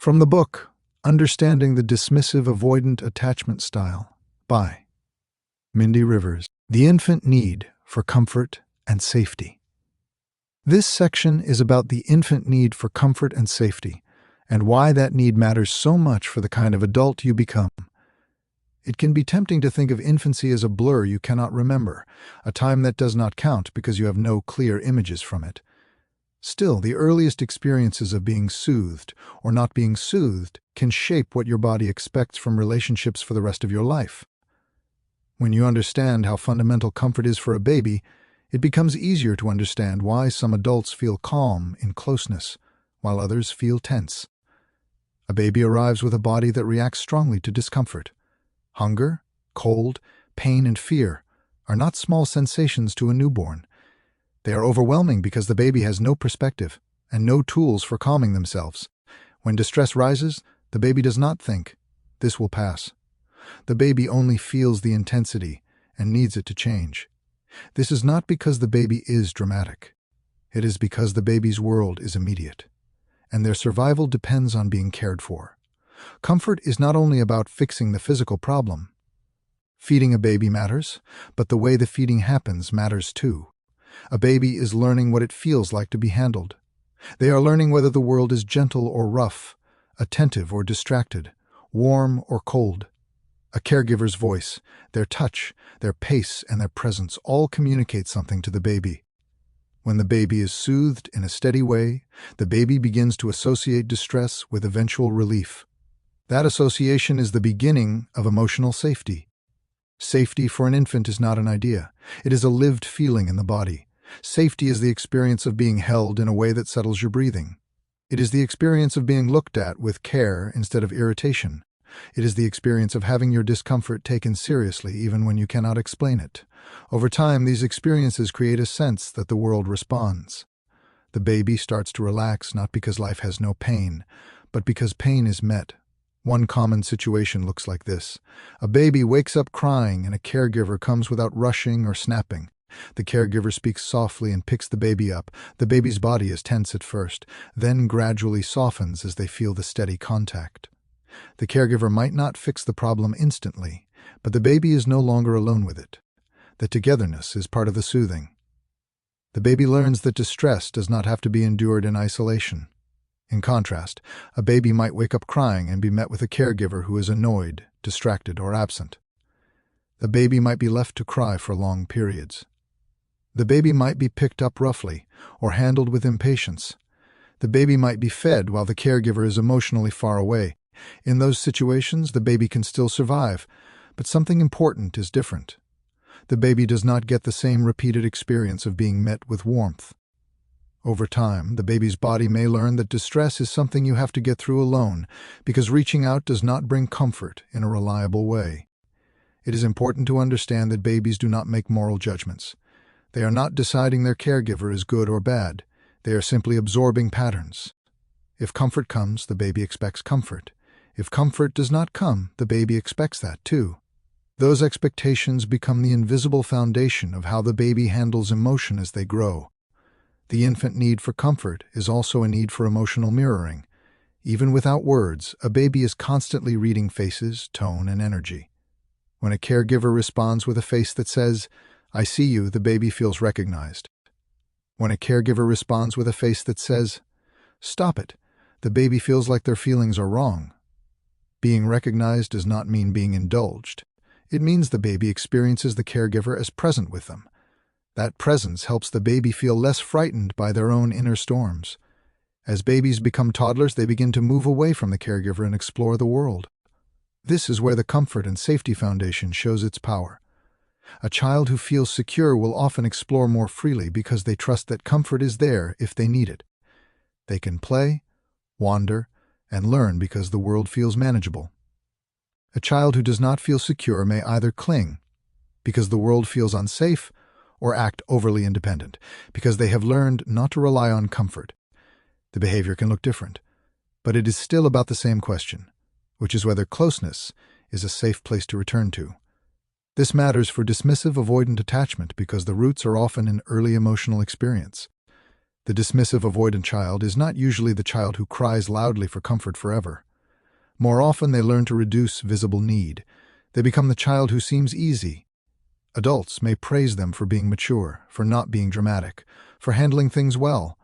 From the book, Understanding the Dismissive Avoidant Attachment Style by Mindy Rivers. The infant need for comfort and safety. This section is about the infant need for comfort and safety, and why that need matters so much for the kind of adult you become. It can be tempting to think of infancy as a blur you cannot remember, a time that does not count because you have no clear images from it. Still, the earliest experiences of being soothed or not being soothed can shape what your body expects from relationships for the rest of your life. When you understand how fundamental comfort is for a baby, it becomes easier to understand why some adults feel calm in closeness, while others feel tense. A baby arrives with a body that reacts strongly to discomfort. Hunger, cold, pain, and fear are not small sensations to a newborn. They are overwhelming because the baby has no perspective and no tools for calming themselves. When distress rises, the baby does not think, "This will pass." The baby only feels the intensity and needs it to change. This is not because the baby is dramatic. It is because the baby's world is immediate, and their survival depends on being cared for. Comfort is not only about fixing the physical problem. Feeding a baby matters, but the way the feeding happens matters too. A baby is learning what it feels like to be handled. They are learning whether the world is gentle or rough, attentive or distracted, warm or cold. A caregiver's voice, their touch, their pace, and their presence all communicate something to the baby. When the baby is soothed in a steady way, the baby begins to associate distress with eventual relief. That association is the beginning of emotional safety. Safety for an infant is not an idea. It is a lived feeling in the body. Safety is the experience of being held in a way that settles your breathing. It is the experience of being looked at with care instead of irritation. It is the experience of having your discomfort taken seriously even when you cannot explain it. Over time, these experiences create a sense that the world responds. The baby starts to relax not because life has no pain, but because pain is met. One common situation looks like this. A baby wakes up crying and a caregiver comes without rushing or snapping. The caregiver speaks softly and picks the baby up. The baby's body is tense at first, then gradually softens as they feel the steady contact. The caregiver might not fix the problem instantly, but the baby is no longer alone with it. The togetherness is part of the soothing. The baby learns that distress does not have to be endured in isolation. In contrast, a baby might wake up crying and be met with a caregiver who is annoyed, distracted, or absent. The baby might be left to cry for long periods. The baby might be picked up roughly or handled with impatience. The baby might be fed while the caregiver is emotionally far away. In those situations, the baby can still survive, but something important is different. The baby does not get the same repeated experience of being met with warmth. Over time, the baby's body may learn that distress is something you have to get through alone, because reaching out does not bring comfort in a reliable way. It is important to understand that babies do not make moral judgments. They are not deciding their caregiver is good or bad. They are simply absorbing patterns. If comfort comes, the baby expects comfort. If comfort does not come, the baby expects that too. Those expectations become the invisible foundation of how the baby handles emotion as they grow. The infant need for comfort is also a need for emotional mirroring. Even without words, a baby is constantly reading faces, tone, and energy. When a caregiver responds with a face that says, "I see you," the baby feels recognized. When a caregiver responds with a face that says, "Stop it," the baby feels like their feelings are wrong. Being recognized does not mean being indulged. It means the baby experiences the caregiver as present with them. That presence helps the baby feel less frightened by their own inner storms. As babies become toddlers, they begin to move away from the caregiver and explore the world. This is where the comfort and safety foundation shows its power. A child who feels secure will often explore more freely because they trust that comfort is there if they need it. They can play, wander, and learn because the world feels manageable. A child who does not feel secure may either cling because the world feels unsafe or act overly independent because they have learned not to rely on comfort. The behavior can look different, but it is still about the same question, which is whether closeness is a safe place to return to. This matters for dismissive avoidant attachment because the roots are often in early emotional experience. The dismissive avoidant child is not usually the child who cries loudly for comfort forever. More often, they learn to reduce visible need. They become the child who seems easy. Adults may praise them for being mature, for not being dramatic, for handling things well.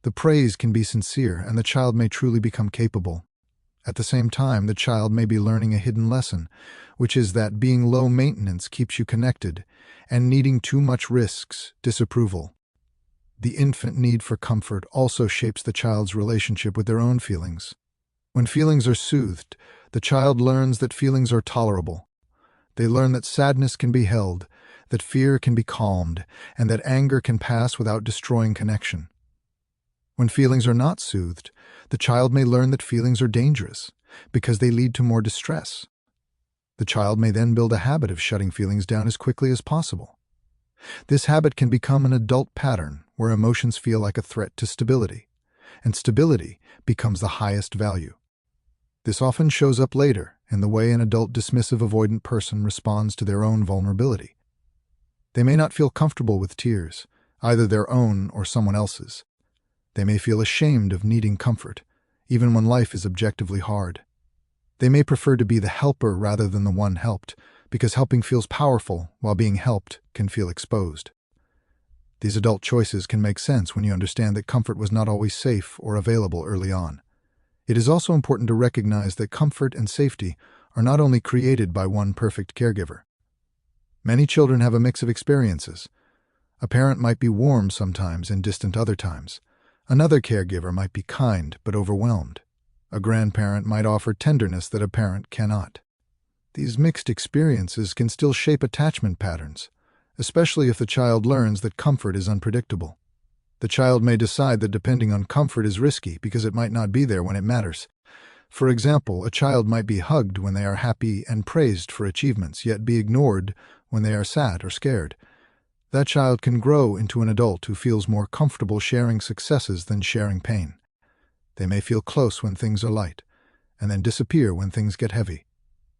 The praise can be sincere, and the child may truly become capable. At the same time, the child may be learning a hidden lesson, which is that being low maintenance keeps you connected, and needing too much risks disapproval. The infant need for comfort also shapes the child's relationship with their own feelings. When feelings are soothed, the child learns that feelings are tolerable. They learn that sadness can be held, that fear can be calmed, and that anger can pass without destroying connection. When feelings are not soothed, the child may learn that feelings are dangerous because they lead to more distress. The child may then build a habit of shutting feelings down as quickly as possible. This habit can become an adult pattern where emotions feel like a threat to stability, and stability becomes the highest value. This often shows up later in the way an adult dismissive avoidant person responds to their own vulnerability. They may not feel comfortable with tears, either their own or someone else's. They may feel ashamed of needing comfort, even when life is objectively hard. They may prefer to be the helper rather than the one helped, because helping feels powerful while being helped can feel exposed. These adult choices can make sense when you understand that comfort was not always safe or available early on. It is also important to recognize that comfort and safety are not only created by one perfect caregiver. Many children have a mix of experiences. A parent might be warm sometimes and distant other times. Another caregiver might be kind but overwhelmed. A grandparent might offer tenderness that a parent cannot. These mixed experiences can still shape attachment patterns, especially if the child learns that comfort is unpredictable. The child may decide that depending on comfort is risky because it might not be there when it matters. For example, a child might be hugged when they are happy and praised for achievements, yet be ignored when they are sad or scared. That child can grow into an adult who feels more comfortable sharing successes than sharing pain. They may feel close when things are light, and then disappear when things get heavy.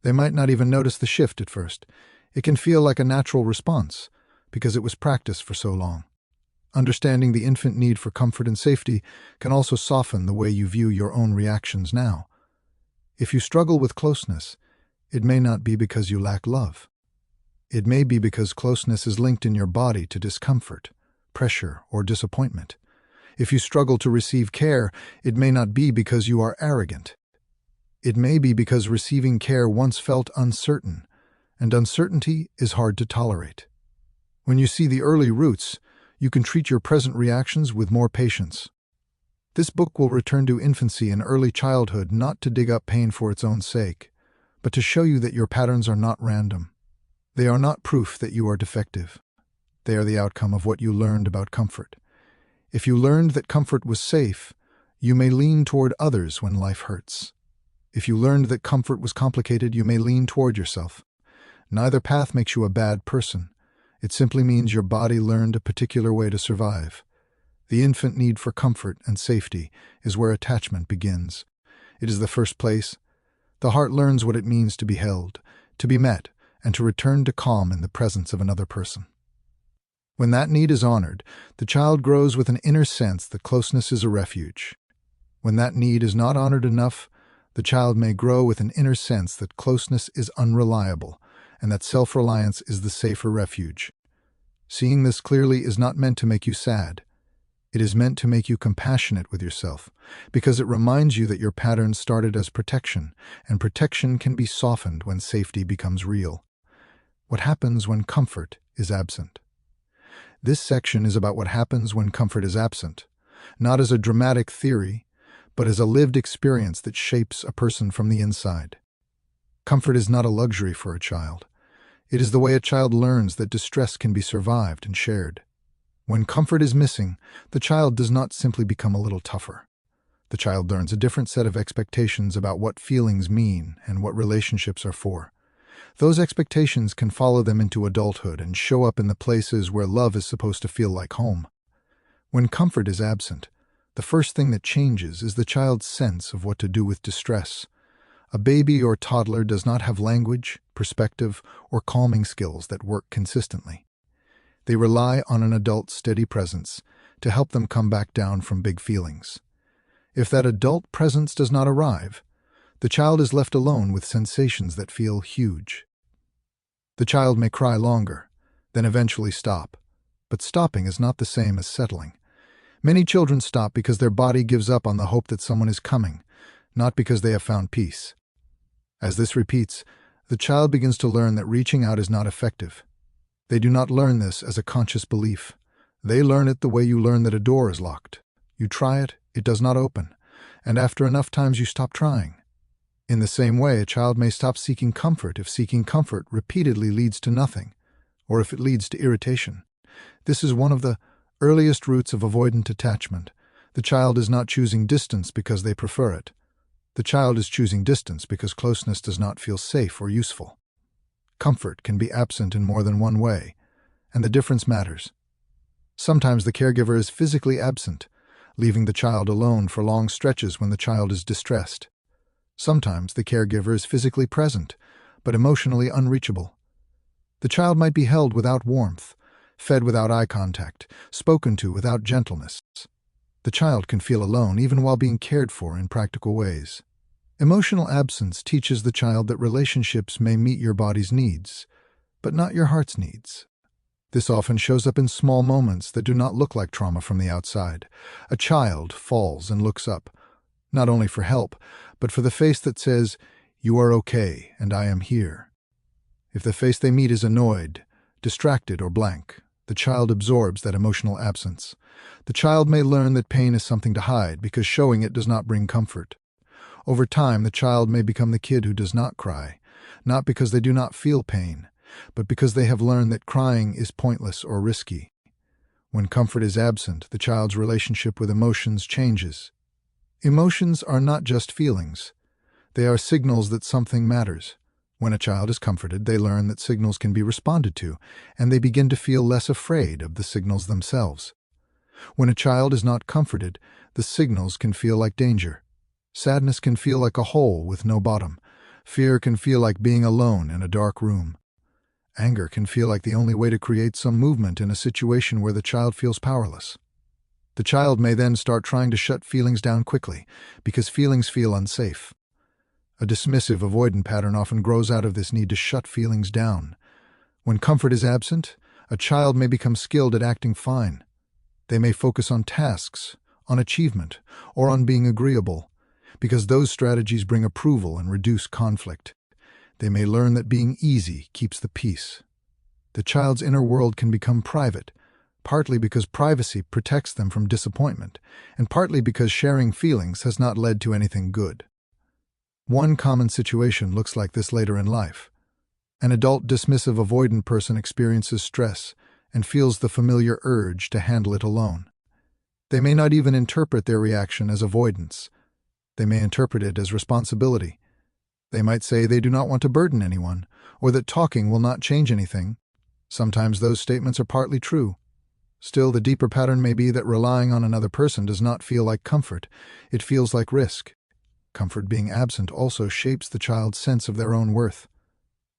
They might not even notice the shift at first. It can feel like a natural response, because it was practiced for so long. Understanding the infant need for comfort and safety can also soften the way you view your own reactions now. If you struggle with closeness, it may not be because you lack love. It may be because closeness is linked in your body to discomfort, pressure, or disappointment. If you struggle to receive care, it may not be because you are arrogant. It may be because receiving care once felt uncertain, and uncertainty is hard to tolerate. When you see the early roots, you can treat your present reactions with more patience. This book will return to infancy and early childhood not to dig up pain for its own sake, but to show you that your patterns are not random. They are not proof that you are defective. They are the outcome of what you learned about comfort. If you learned that comfort was safe, you may lean toward others when life hurts. If you learned that comfort was complicated, you may lean toward yourself. Neither path makes you a bad person. It simply means your body learned a particular way to survive. The infant need for comfort and safety is where attachment begins. It is the first place. The heart learns what it means to be held, to be met, and to return to calm in the presence of another person. When that need is honored, the child grows with an inner sense that closeness is a refuge. When that need is not honored enough, the child may grow with an inner sense that closeness is unreliable and that self-reliance is the safer refuge. Seeing this clearly is not meant to make you sad. It is meant to make you compassionate with yourself, because it reminds you that your patterns started as protection, and protection can be softened when safety becomes real. What happens when comfort is absent? This section is about what happens when comfort is absent, not as a dramatic theory, but as a lived experience that shapes a person from the inside. Comfort is not a luxury for a child. It is the way a child learns that distress can be survived and shared. When comfort is missing, the child does not simply become a little tougher. The child learns a different set of expectations about what feelings mean and what relationships are for. Those expectations can follow them into adulthood and show up in the places where love is supposed to feel like home. When comfort is absent, the first thing that changes is the child's sense of what to do with distress. A baby or toddler does not have language, perspective, or calming skills that work consistently. They rely on an adult's steady presence, to help them come back down from big feelings. If that adult presence does not arrive, the child is left alone with sensations that feel huge. The child may cry longer, then eventually stop, but stopping is not the same as settling. Many children stop because their body gives up on the hope that someone is coming, not because they have found peace. As this repeats, the child begins to learn that reaching out is not effective. They do not learn this as a conscious belief. They learn it the way you learn that a door is locked. You try it, it does not open, and after enough times you stop trying. In the same way, a child may stop seeking comfort if seeking comfort repeatedly leads to nothing, or if it leads to irritation. This is one of the earliest roots of avoidant attachment. The child is not choosing distance because they prefer it. The child is choosing distance because closeness does not feel safe or useful. Comfort can be absent in more than one way, and the difference matters. Sometimes the caregiver is physically absent, leaving the child alone for long stretches when the child is distressed. Sometimes the caregiver is physically present, but emotionally unreachable. The child might be held without warmth, fed without eye contact, spoken to without gentleness. The child can feel alone even while being cared for in practical ways. Emotional absence teaches the child that relationships may meet your body's needs, but not your heart's needs. This often shows up in small moments that do not look like trauma from the outside. A child falls and looks up, not only for help, but for the face that says, "You are okay, and I am here." If the face they meet is annoyed, distracted, or blank, the child absorbs that emotional absence. The child may learn that pain is something to hide because showing it does not bring comfort. Over time, the child may become the kid who does not cry, not because they do not feel pain, but because they have learned that crying is pointless or risky. When comfort is absent, the child's relationship with emotions changes. Emotions are not just feelings. They are signals that something matters. When a child is comforted, they learn that signals can be responded to, and they begin to feel less afraid of the signals themselves. When a child is not comforted, the signals can feel like danger. Sadness can feel like a hole with no bottom. Fear can feel like being alone in a dark room. Anger can feel like the only way to create some movement in a situation where the child feels powerless. The child may then start trying to shut feelings down quickly, because feelings feel unsafe. A dismissive avoidant pattern often grows out of this need to shut feelings down. When comfort is absent, a child may become skilled at acting fine. They may focus on tasks, on achievement, or on being agreeable, because those strategies bring approval and reduce conflict. They may learn that being easy keeps the peace. The child's inner world can become private, partly because privacy protects them from disappointment, and partly because sharing feelings has not led to anything good. One common situation looks like this later in life. An adult dismissive avoidant person experiences stress and feels the familiar urge to handle it alone. They may not even interpret their reaction as avoidance. They may interpret it as responsibility. They might say they do not want to burden anyone, or that talking will not change anything. Sometimes those statements are partly true. Still, the deeper pattern may be that relying on another person does not feel like comfort. It feels like risk. Comfort being absent also shapes the child's sense of their own worth.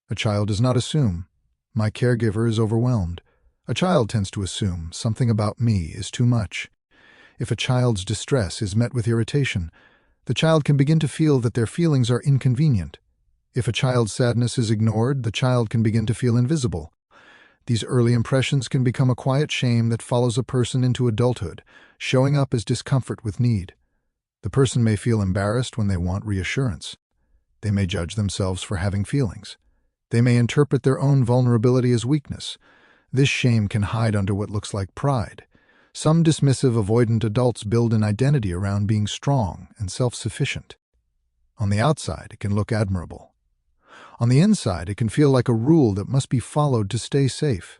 A child does not assume, "My caregiver is overwhelmed." A child tends to assume, "Something about me is too much." If a child's distress is met with irritation, the child can begin to feel that their feelings are inconvenient. If a child's sadness is ignored, the child can begin to feel invisible. These early impressions can become a quiet shame that follows a person into adulthood, showing up as discomfort with need. The person may feel embarrassed when they want reassurance. They may judge themselves for having feelings. They may interpret their own vulnerability as weakness. This shame can hide under what looks like pride. Some dismissive avoidant adults build an identity around being strong and self-sufficient. On the outside, it can look admirable. On the inside, it can feel like a rule that must be followed to stay safe.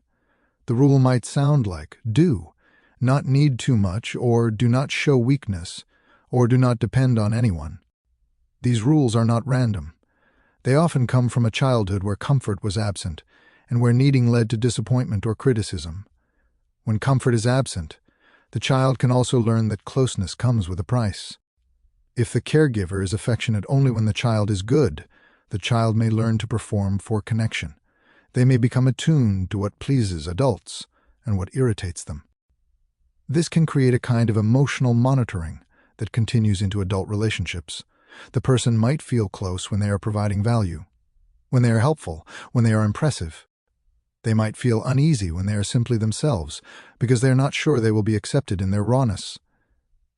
The rule might sound like, "Do not need too much," or "do not show weakness," or "do not depend on anyone." These rules are not random. They often come from a childhood where comfort was absent, and where needing led to disappointment or criticism. When comfort is absent, the child can also learn that closeness comes with a price. If the caregiver is affectionate only when the child is good, the child may learn to perform for connection. They may become attuned to what pleases adults and what irritates them. This can create a kind of emotional monitoring that continues into adult relationships. The person might feel close when they are providing value, when they are helpful, when they are impressive. They might feel uneasy when they are simply themselves, because they are not sure they will be accepted in their rawness.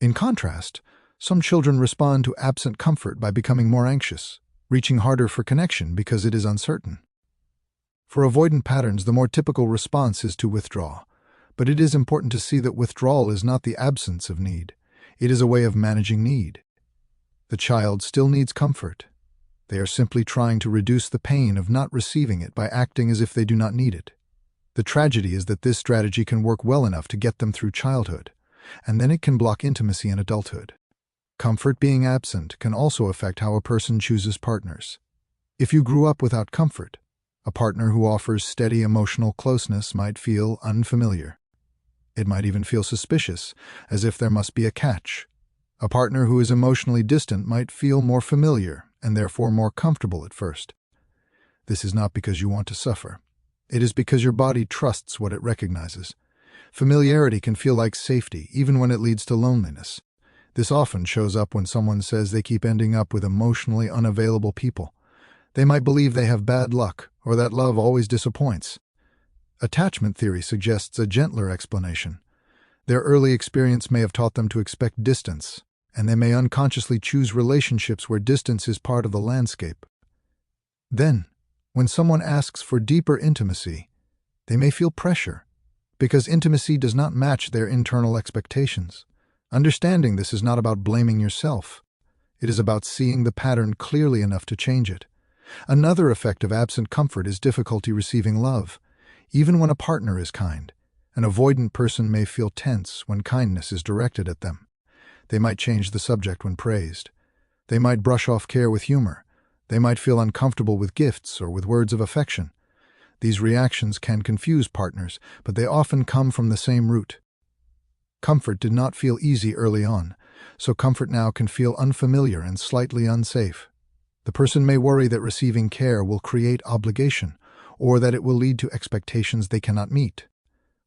In contrast, some children respond to absent comfort by becoming more anxious, reaching harder for connection because it is uncertain. For avoidant patterns, the more typical response is to withdraw, but it is important to see that withdrawal is not the absence of need. It is a way of managing need. The child still needs comfort. They are simply trying to reduce the pain of not receiving it by acting as if they do not need it. The tragedy is that this strategy can work well enough to get them through childhood, and then it can block intimacy in adulthood. Comfort being absent can also affect how a person chooses partners. If you grew up without comfort, a partner who offers steady emotional closeness might feel unfamiliar. It might even feel suspicious, as if there must be a catch. A partner who is emotionally distant might feel more familiar and therefore more comfortable at first. This is not because you want to suffer. It is because your body trusts what it recognizes. Familiarity can feel like safety, even when it leads to loneliness. This often shows up when someone says they keep ending up with emotionally unavailable people. They might believe they have bad luck, or that love always disappoints. Attachment theory suggests a gentler explanation. Their early experience may have taught them to expect distance, and they may unconsciously choose relationships where distance is part of the landscape. Then, when someone asks for deeper intimacy, they may feel pressure, because intimacy does not match their internal expectations. Understanding this is not about blaming yourself. It is about seeing the pattern clearly enough to change it. Another effect of absent comfort is difficulty receiving love. Even when a partner is kind, an avoidant person may feel tense when kindness is directed at them. They might change the subject when praised. They might brush off care with humor. They might feel uncomfortable with gifts or with words of affection. These reactions can confuse partners, but they often come from the same root. Comfort did not feel easy early on, so comfort now can feel unfamiliar and slightly unsafe. The person may worry that receiving care will create obligation, or that it will lead to expectations they cannot meet.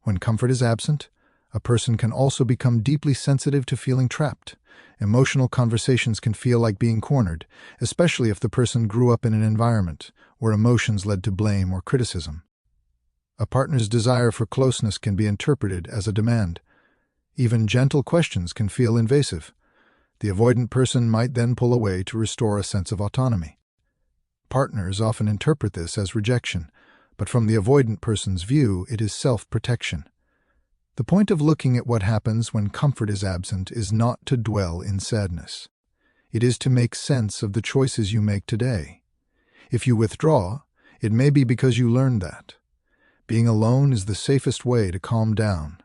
When comfort is absent, a person can also become deeply sensitive to feeling trapped. Emotional conversations can feel like being cornered, especially if the person grew up in an environment where emotions led to blame or criticism. A partner's desire for closeness can be interpreted as a demand. Even gentle questions can feel invasive. The avoidant person might then pull away to restore a sense of autonomy. Partners often interpret this as rejection, but from the avoidant person's view, it is self-protection. The point of looking at what happens when comfort is absent is not to dwell in sadness. It is to make sense of the choices you make today. If you withdraw, it may be because you learned that. Being alone is the safest way to calm down.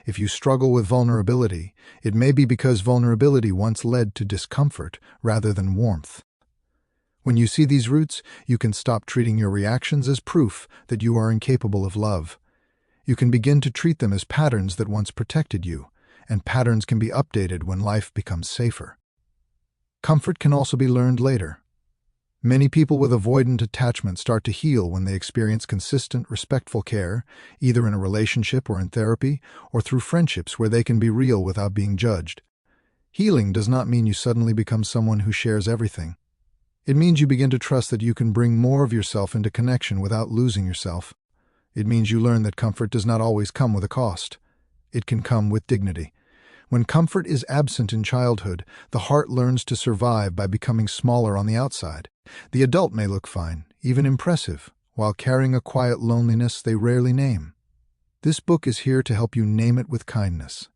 If you struggle with vulnerability, it may be because vulnerability once led to discomfort rather than warmth. When you see these roots, you can stop treating your reactions as proof that you are incapable of love. You can begin to treat them as patterns that once protected you, and patterns can be updated when life becomes safer. Comfort can also be learned later. Many people with avoidant attachment start to heal when they experience consistent, respectful care, either in a relationship or in therapy, or through friendships where they can be real without being judged. Healing does not mean you suddenly become someone who shares everything. It means you begin to trust that you can bring more of yourself into connection without losing yourself. It means you learn that comfort does not always come with a cost. It can come with dignity. When comfort is absent in childhood, the heart learns to survive by becoming smaller on the outside. The adult may look fine, even impressive, while carrying a quiet loneliness they rarely name. This book is here to help you name it with kindness.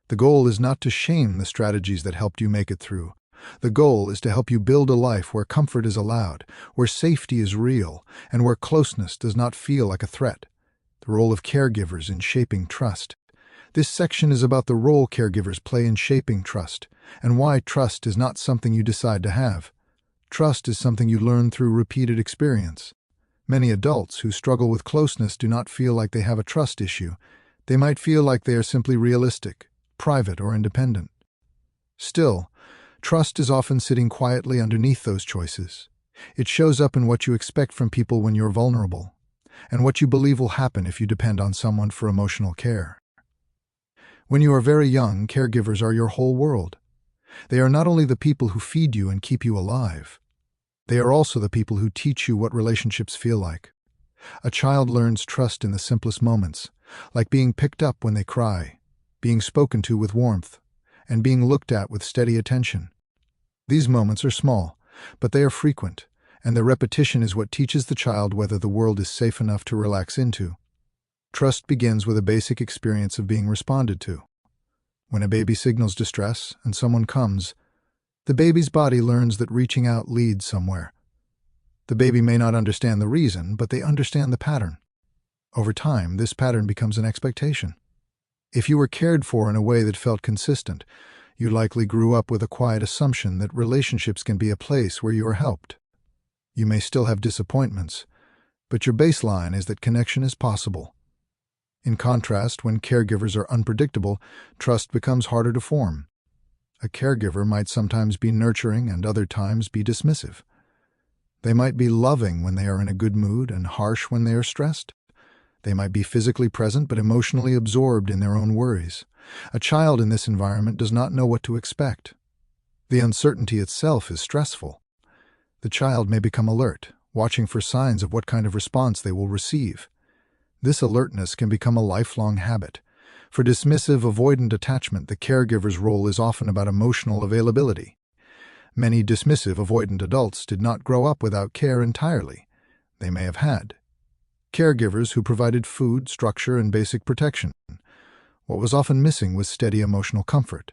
The goal is not to shame the strategies that helped you make it through. The goal is to help you build a life where comfort is allowed, where safety is real, and where closeness does not feel like a threat. The role of caregivers in shaping trust. This section is about the role caregivers play in shaping trust, and why trust is not something you decide to have. Trust is something you learn through repeated experience. Many adults who struggle with closeness do not feel like they have a trust issue. They might feel like they are simply realistic, private, or independent. Still, trust is often sitting quietly underneath those choices. It shows up in what you expect from people when you're vulnerable, and what you believe will happen if you depend on someone for emotional care. When you are very young, caregivers are your whole world. They are not only the people who feed you and keep you alive, they are also the people who teach you what relationships feel like. A child learns trust in the simplest moments, like being picked up when they cry, being spoken to with warmth, and being looked at with steady attention. These moments are small, but they are frequent, and their repetition is what teaches the child whether the world is safe enough to relax into. Trust begins with a basic experience of being responded to. When a baby signals distress and someone comes, the baby's body learns that reaching out leads somewhere. The baby may not understand the reason, but they understand the pattern. Over time, this pattern becomes an expectation. If you were cared for in a way that felt consistent, you likely grew up with a quiet assumption that relationships can be a place where you are helped. You may still have disappointments, but your baseline is that connection is possible. In contrast, when caregivers are unpredictable, trust becomes harder to form. A caregiver might sometimes be nurturing and other times be dismissive. They might be loving when they are in a good mood and harsh when they are stressed. They might be physically present but emotionally absorbed in their own worries. A child in this environment does not know what to expect. The uncertainty itself is stressful. The child may become alert, watching for signs of what kind of response they will receive. This alertness can become a lifelong habit. For dismissive avoidant attachment, the caregiver's role is often about emotional availability. Many dismissive avoidant adults did not grow up without care entirely. They may have had caregivers who provided food, structure, and basic protection. What was often missing was steady emotional comfort.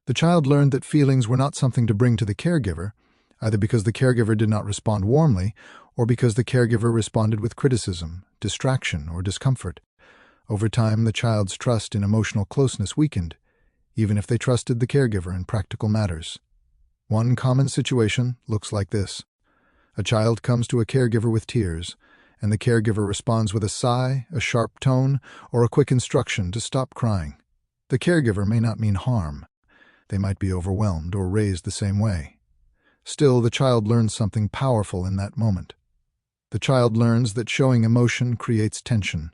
The child learned that feelings were not something to bring to the caregiver, either because the caregiver did not respond warmly or because the caregiver responded with criticism, distraction, or discomfort. Over time, the child's trust in emotional closeness weakened, even if they trusted the caregiver in practical matters. One common situation looks like this. A child comes to a caregiver with tears, and the caregiver responds with a sigh, a sharp tone, or a quick instruction to stop crying. The caregiver may not mean harm. They might be overwhelmed or raised the same way. Still, the child learns something powerful in that moment. The child learns that showing emotion creates tension.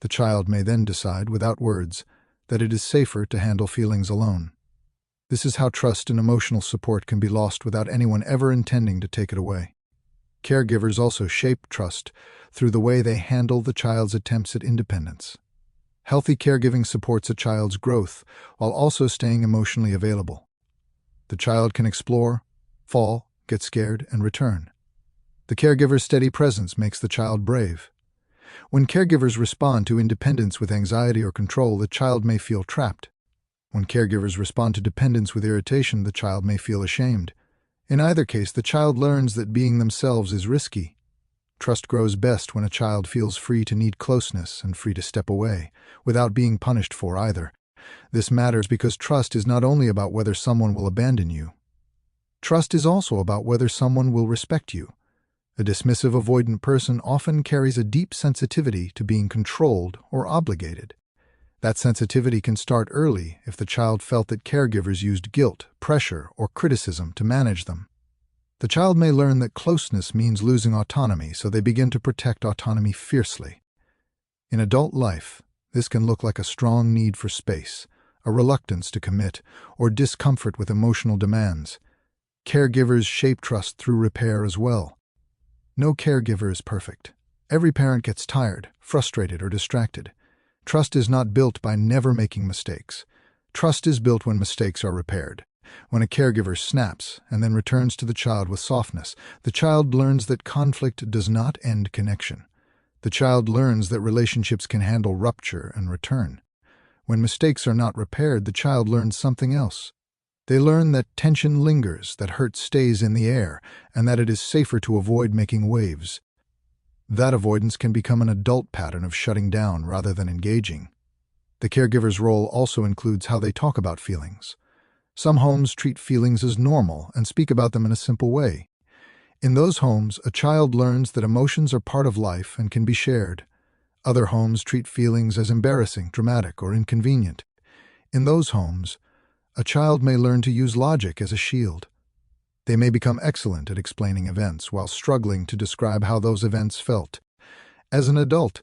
The child may then decide, without words, that it is safer to handle feelings alone. This is how trust and emotional support can be lost without anyone ever intending to take it away. Caregivers also shape trust through the way they handle the child's attempts at independence. Healthy caregiving supports a child's growth while also staying emotionally available. The child can explore, fall, get scared, and return. The caregiver's steady presence makes the child brave. When caregivers respond to independence with anxiety or control, the child may feel trapped. When caregivers respond to dependence with irritation, the child may feel ashamed. In either case, the child learns that being themselves is risky. Trust grows best when a child feels free to need closeness and free to step away, without being punished for either. This matters because trust is not only about whether someone will abandon you. Trust is also about whether someone will respect you. A dismissive avoidant person often carries a deep sensitivity to being controlled or obligated. That sensitivity can start early if the child felt that caregivers used guilt, pressure, or criticism to manage them. The child may learn that closeness means losing autonomy, so they begin to protect autonomy fiercely. In adult life, this can look like a strong need for space, a reluctance to commit, or discomfort with emotional demands. Caregivers shape trust through repair as well. No caregiver is perfect. Every parent gets tired, frustrated, or distracted. Trust is not built by never making mistakes. Trust is built when mistakes are repaired. When a caregiver snaps and then returns to the child with softness, the child learns that conflict does not end connection. The child learns that relationships can handle rupture and return. When mistakes are not repaired, the child learns something else. They learn that tension lingers, that hurt stays in the air, and that it is safer to avoid making waves. That avoidance can become an adult pattern of shutting down rather than engaging. The caregiver's role also includes how they talk about feelings. Some homes treat feelings as normal and speak about them in a simple way. In those homes, a child learns that emotions are part of life and can be shared. Other homes treat feelings as embarrassing, dramatic, or inconvenient. In those homes, a child may learn to use logic as a shield. They may become excellent at explaining events while struggling to describe how those events felt. As an adult,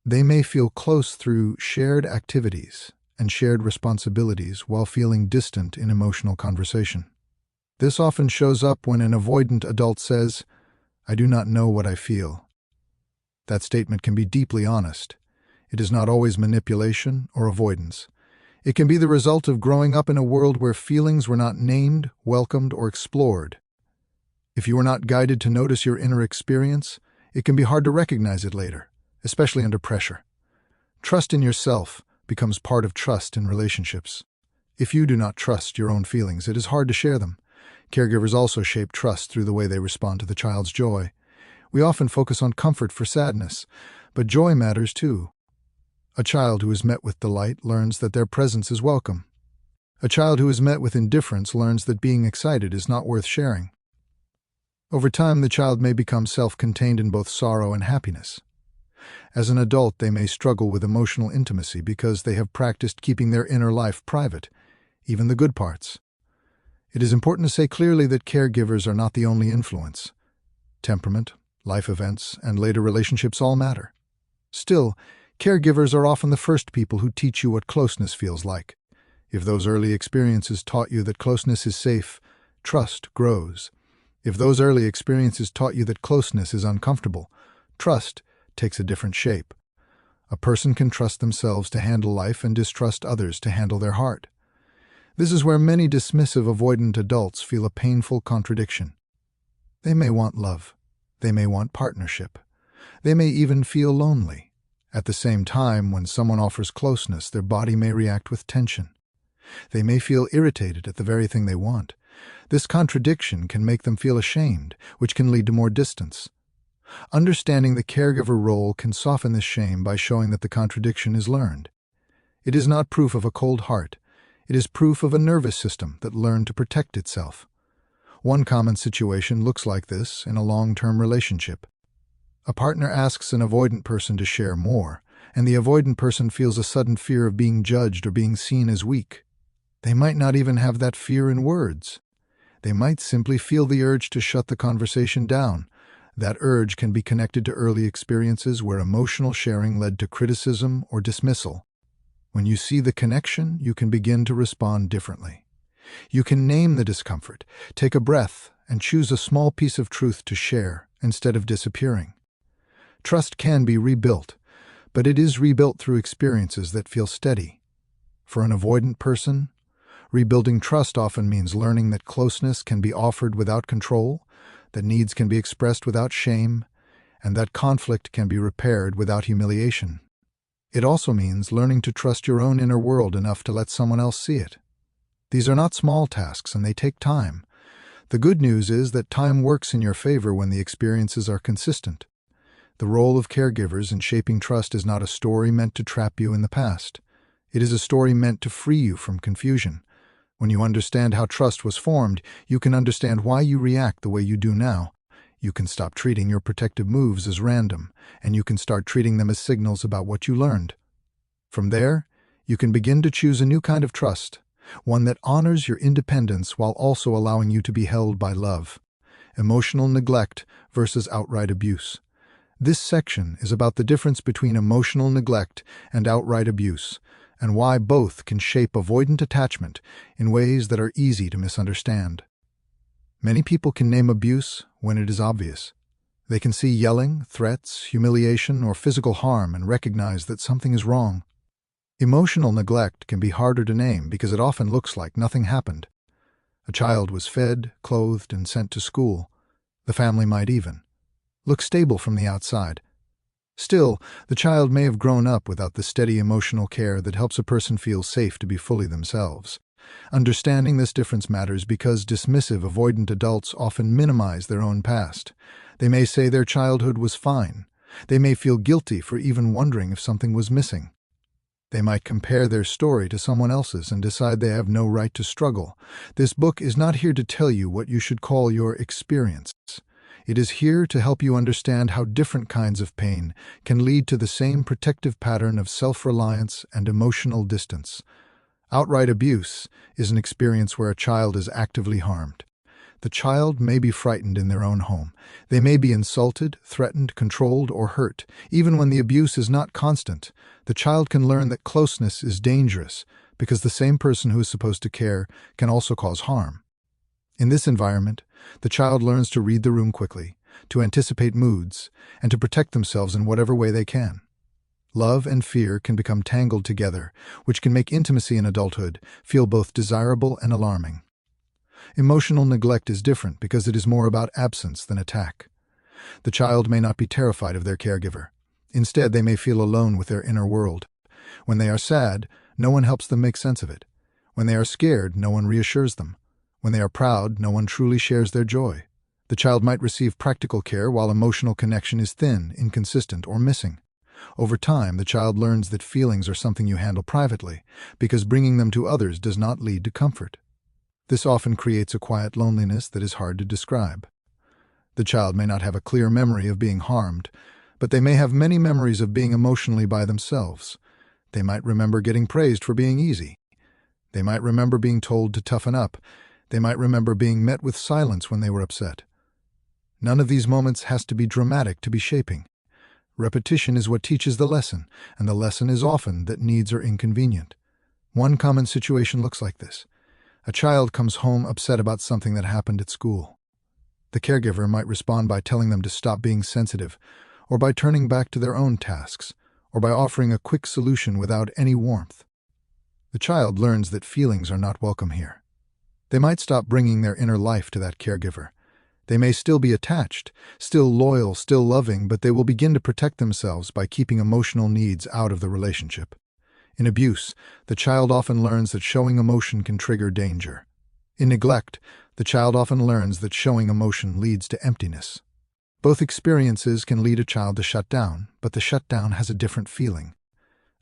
they may feel close through shared activities and shared responsibilities while feeling distant in emotional conversation. This often shows up when an avoidant adult says, "I do not know what I feel." That statement can be deeply honest. It is not always manipulation or avoidance. It can be the result of growing up in a world where feelings were not named, welcomed, or explored. If you are not guided to notice your inner experience, it can be hard to recognize it later, especially under pressure. Trust in yourself becomes part of trust in relationships. If you do not trust your own feelings, it is hard to share them. Caregivers also shape trust through the way they respond to the child's joy. We often focus on comfort for sadness, but joy matters too. A child who is met with delight learns that their presence is welcome. A child who is met with indifference learns that being excited is not worth sharing. Over time, the child may become self-contained in both sorrow and happiness. As an adult, they may struggle with emotional intimacy because they have practiced keeping their inner life private, even the good parts. It is important to say clearly that caregivers are not the only influence. Temperament, life events, and later relationships all matter. Still, caregivers are often the first people who teach you what closeness feels like. If those early experiences taught you that closeness is safe, trust grows. If those early experiences taught you that closeness is uncomfortable, trust takes a different shape. A person can trust themselves to handle life and distrust others to handle their heart. This is where many dismissive avoidant adults feel a painful contradiction. They may want love. They may want partnership. They may even feel lonely. At the same time, when someone offers closeness, their body may react with tension. They may feel irritated at the very thing they want. This contradiction can make them feel ashamed, which can lead to more distance. Understanding the caregiver role can soften this shame by showing that the contradiction is learned. It is not proof of a cold heart. It is proof of a nervous system that learned to protect itself. One common situation looks like this in a long-term relationship. A partner asks an avoidant person to share more, and the avoidant person feels a sudden fear of being judged or being seen as weak. They might not even have that fear in words. They might simply feel the urge to shut the conversation down. That urge can be connected to early experiences where emotional sharing led to criticism or dismissal. When you see the connection, you can begin to respond differently. You can name the discomfort, take a breath, and choose a small piece of truth to share instead of disappearing. Trust can be rebuilt, but it is rebuilt through experiences that feel steady. For an avoidant person, rebuilding trust often means learning that closeness can be offered without control, that needs can be expressed without shame, and that conflict can be repaired without humiliation. It also means learning to trust your own inner world enough to let someone else see it. These are not small tasks, and they take time. The good news is that time works in your favor when the experiences are consistent. The role of caregivers in shaping trust is not a story meant to trap you in the past. It is a story meant to free you from confusion. When you understand how trust was formed, you can understand why you react the way you do now. You can stop treating your protective moves as random, and you can start treating them as signals about what you learned. From there, you can begin to choose a new kind of trust, one that honors your independence while also allowing you to be held by love. Emotional neglect versus outright abuse. This section is about the difference between emotional neglect and outright abuse, and why both can shape avoidant attachment in ways that are easy to misunderstand. Many people can name abuse when it is obvious. They can see yelling, threats, humiliation, or physical harm and recognize that something is wrong. Emotional neglect can be harder to name because it often looks like nothing happened. A child was fed, clothed, and sent to school. The family might even look stable from the outside. Still, the child may have grown up without the steady emotional care that helps a person feel safe to be fully themselves. Understanding this difference matters because dismissive avoidant adults often minimize their own past. They may say their childhood was fine. They may feel guilty for even wondering if something was missing. They might compare their story to someone else's and decide they have no right to struggle. This book is not here to tell you what you should call your experience. It is here to help you understand how different kinds of pain can lead to the same protective pattern of self-reliance and emotional distance. Outright abuse is an experience where a child is actively harmed. The child may be frightened in their own home. They may be insulted, threatened, controlled, or hurt. Even when the abuse is not constant, the child can learn that closeness is dangerous because the same person who is supposed to care can also cause harm. In this environment, the child learns to read the room quickly, to anticipate moods, and to protect themselves in whatever way they can. Love and fear can become tangled together, which can make intimacy in adulthood feel both desirable and alarming. Emotional neglect is different because it is more about absence than attack. The child may not be terrified of their caregiver. Instead, they may feel alone with their inner world. When they are sad, no one helps them make sense of it. When they are scared, no one reassures them. When they are proud, no one truly shares their joy. The child might receive practical care while emotional connection is thin, inconsistent, or missing. Over time, the child learns that feelings are something you handle privately, because bringing them to others does not lead to comfort. This often creates a quiet loneliness that is hard to describe. The child may not have a clear memory of being harmed, but they may have many memories of being emotionally by themselves. They might remember getting praised for being easy. They might remember being told to toughen up. They might remember being met with silence when they were upset. None of these moments has to be dramatic to be shaping. Repetition is what teaches the lesson, and the lesson is often that needs are inconvenient. One common situation looks like this. A child comes home upset about something that happened at school. The caregiver might respond by telling them to stop being sensitive, or by turning back to their own tasks, or by offering a quick solution without any warmth. The child learns that feelings are not welcome here. They might stop bringing their inner life to that caregiver. They may still be attached, still loyal, still loving, but they will begin to protect themselves by keeping emotional needs out of the relationship. In abuse, the child often learns that showing emotion can trigger danger. In neglect, the child often learns that showing emotion leads to emptiness. Both experiences can lead a child to shut down, but the shutdown has a different feeling.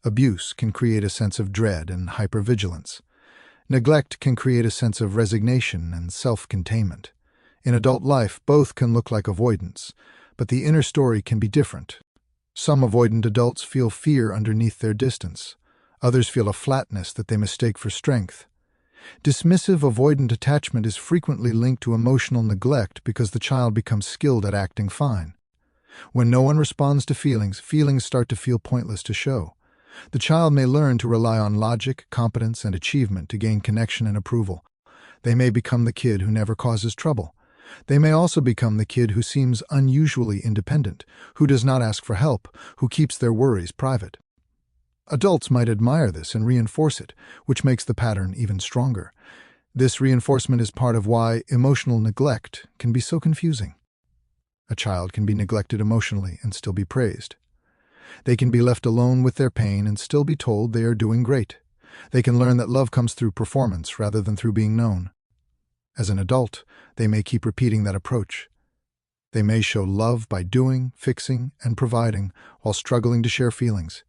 Abuse can create a sense of dread and hypervigilance. Neglect can create a sense of resignation and self-containment. In adult life, both can look like avoidance, but the inner story can be different. Some avoidant adults feel fear underneath their distance. Others feel a flatness that they mistake for strength. Dismissive avoidant attachment is frequently linked to emotional neglect because the child becomes skilled at acting fine. When no one responds to feelings, feelings start to feel pointless to show. The child may learn to rely on logic, competence, and achievement to gain connection and approval. They may become the kid who never causes trouble. They may also become the kid who seems unusually independent, who does not ask for help, who keeps their worries private. Adults might admire this and reinforce it, which makes the pattern even stronger. This reinforcement is part of why emotional neglect can be so confusing. A child can be neglected emotionally and still be praised. They can be left alone with their pain and still be told they are doing great. They can learn that love comes through performance rather than through being known. As an adult, they may keep repeating that approach. They may show love by doing, fixing, and providing while struggling to share feelings.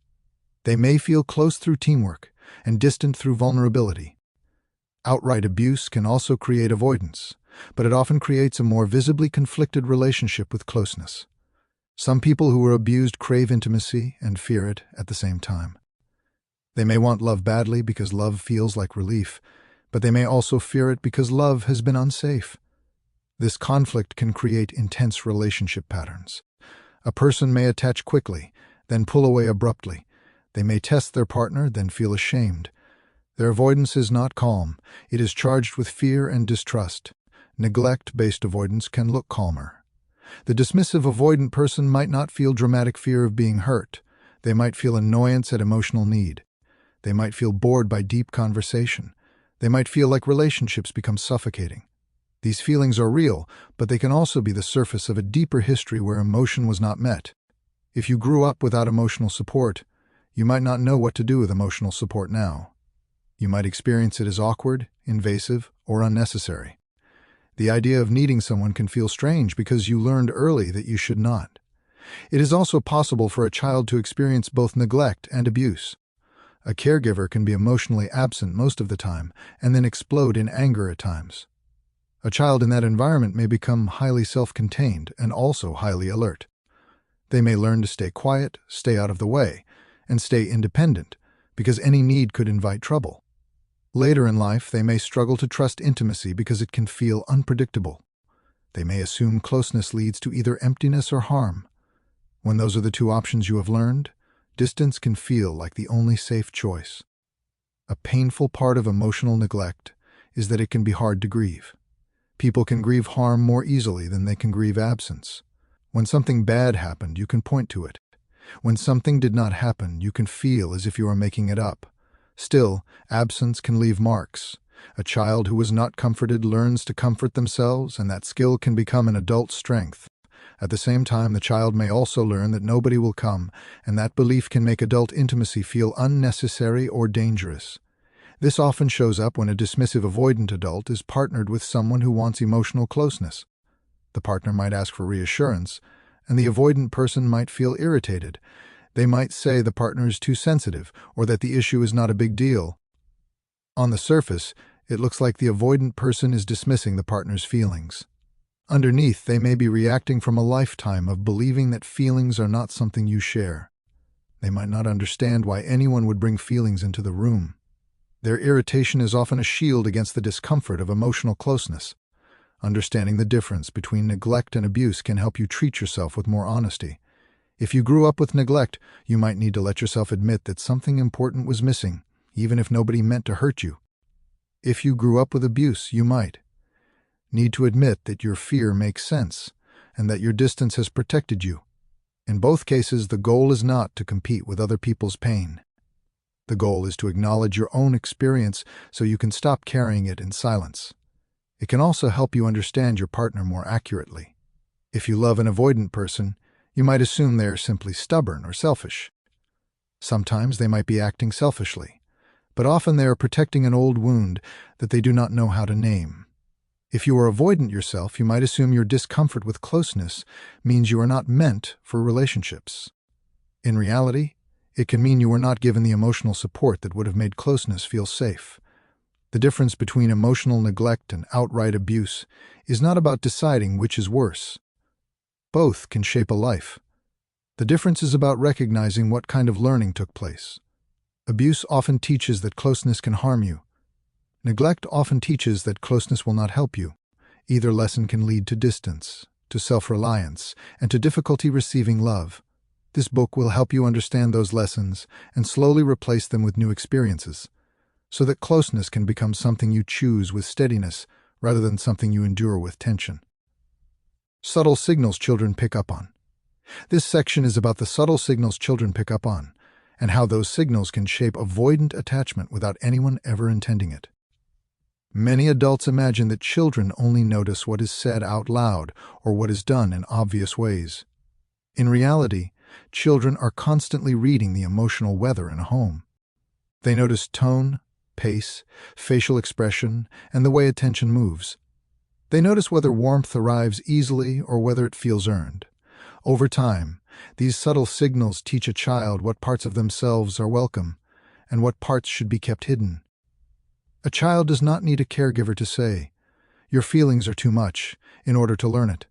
They may feel close through teamwork and distant through vulnerability. Outright abuse can also create avoidance, but it often creates a more visibly conflicted relationship with closeness. Some people who are abused crave intimacy and fear it at the same time. They may want love badly because love feels like relief, but they may also fear it because love has been unsafe. This conflict can create intense relationship patterns. A person may attach quickly, then pull away abruptly. They may test their partner, then feel ashamed. Their avoidance is not calm. It is charged with fear and distrust. Neglect-based avoidance can look calmer. The dismissive avoidant person might not feel dramatic fear of being hurt. They might feel annoyance at emotional need. They might feel bored by deep conversation. They might feel like relationships become suffocating. These feelings are real, but they can also be the surface of a deeper history where emotion was not met. If you grew up without emotional support, you might not know what to do with emotional support now. You might experience it as awkward, invasive, or unnecessary. The idea of needing someone can feel strange because you learned early that you should not. It is also possible for a child to experience both neglect and abuse. A caregiver can be emotionally absent most of the time and then explode in anger at times. A child in that environment may become highly self-contained and also highly alert. They may learn to stay quiet, stay out of the way, and stay independent, because any need could invite trouble. Later in life, they may struggle to trust intimacy because it can feel unpredictable. They may assume closeness leads to either emptiness or harm. When those are the two options you have learned, distance can feel like the only safe choice. A painful part of emotional neglect is that it can be hard to grieve. People can grieve harm more easily than they can grieve absence. When something bad happened, you can point to it. When something did not happen, you can feel as if you are making it up. Still, absence can leave marks. A child who was not comforted learns to comfort themselves, and that skill can become an adult strength. At the same time, the child may also learn that nobody will come, and that belief can make adult intimacy feel unnecessary or dangerous. This often shows up when a dismissive avoidant adult is partnered with someone who wants emotional closeness. The partner might ask for reassurance, and the avoidant person might feel irritated. They might say the partner is too sensitive or that the issue is not a big deal. On the surface, it looks like the avoidant person is dismissing the partner's feelings. Underneath, they may be reacting from a lifetime of believing that feelings are not something you share. They might not understand why anyone would bring feelings into the room. Their irritation is often a shield against the discomfort of emotional closeness. Understanding the difference between neglect and abuse can help you treat yourself with more honesty. If you grew up with neglect, you might need to let yourself admit that something important was missing, even if nobody meant to hurt you. If you grew up with abuse, you might need to admit that your fear makes sense and that your distance has protected you. In both cases, the goal is not to compete with other people's pain. The goal is to acknowledge your own experience so you can stop carrying it in silence. It can also help you understand your partner more accurately. If you love an avoidant person, you might assume they are simply stubborn or selfish. Sometimes they might be acting selfishly, but often they are protecting an old wound that they do not know how to name. If you are avoidant yourself, you might assume your discomfort with closeness means you are not meant for relationships. In reality, it can mean you were not given the emotional support that would have made closeness feel safe. The difference between emotional neglect and outright abuse is not about deciding which is worse. Both can shape a life. The difference is about recognizing what kind of learning took place. Abuse often teaches that closeness can harm you. Neglect often teaches that closeness will not help you. Either lesson can lead to distance, to self-reliance, and to difficulty receiving love. This book will help you understand those lessons and slowly replace them with new experiences, so that closeness can become something you choose with steadiness rather than something you endure with tension. Subtle signals children pick up on. This section is about the subtle signals children pick up on, and how those signals can shape avoidant attachment without anyone ever intending it. Many adults imagine that children only notice what is said out loud or what is done in obvious ways. In reality, children are constantly reading the emotional weather in a home. They notice tone, pace, facial expression, and the way attention moves. They notice whether warmth arrives easily or whether it feels earned. Over time, these subtle signals teach a child what parts of themselves are welcome and what parts should be kept hidden. A child does not need a caregiver to say, "Your feelings are too much," in order to learn it.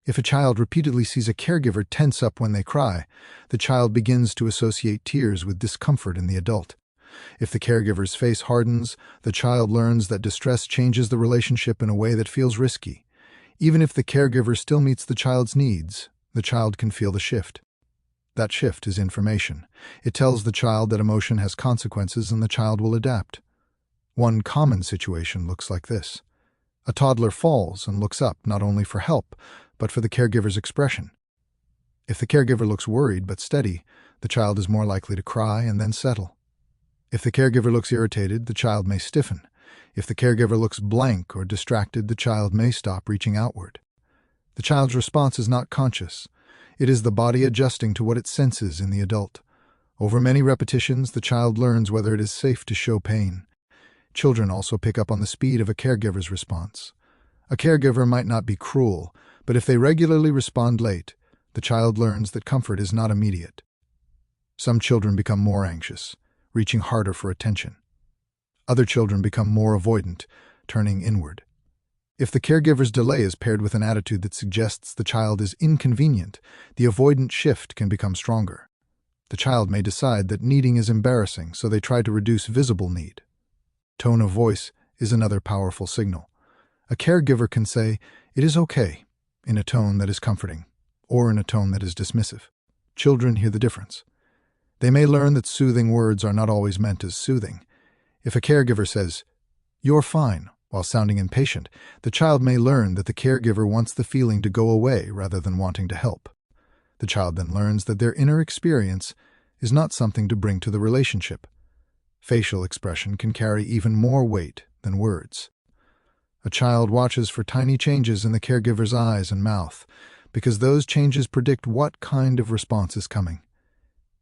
If a child repeatedly sees a caregiver tense up when they cry, the child begins to associate tears with discomfort in the adult. If the caregiver's face hardens, the child learns that distress changes the relationship in a way that feels risky. Even if the caregiver still meets the child's needs, the child can feel the shift. That shift is information. It tells the child that emotion has consequences and the child will adapt. One common situation looks like this. A toddler falls and looks up not only for help, but for the caregiver's expression. If the caregiver looks worried but steady, the child is more likely to cry and then settle. If the caregiver looks irritated, the child may stiffen. If the caregiver looks blank or distracted, the child may stop reaching outward. The child's response is not conscious. It is the body adjusting to what it senses in the adult. Over many repetitions, the child learns whether it is safe to show pain. Children also pick up on the speed of a caregiver's response. A caregiver might not be cruel, but if they regularly respond late, the child learns that comfort is not immediate. Some children become more anxious, reaching harder for attention. Other children become more avoidant, turning inward. If the caregiver's delay is paired with an attitude that suggests the child is inconvenient, the avoidant shift can become stronger. The child may decide that needing is embarrassing, so they try to reduce visible need. Tone of voice is another powerful signal. A caregiver can say, "It is okay," in a tone that is comforting, or in a tone that is dismissive. Children hear the difference. They may learn that soothing words are not always meant as soothing. If a caregiver says, "You're fine," while sounding impatient, the child may learn that the caregiver wants the feeling to go away rather than wanting to help. The child then learns that their inner experience is not something to bring to the relationship. Facial expression can carry even more weight than words. A child watches for tiny changes in the caregiver's eyes and mouth, because those changes predict what kind of response is coming.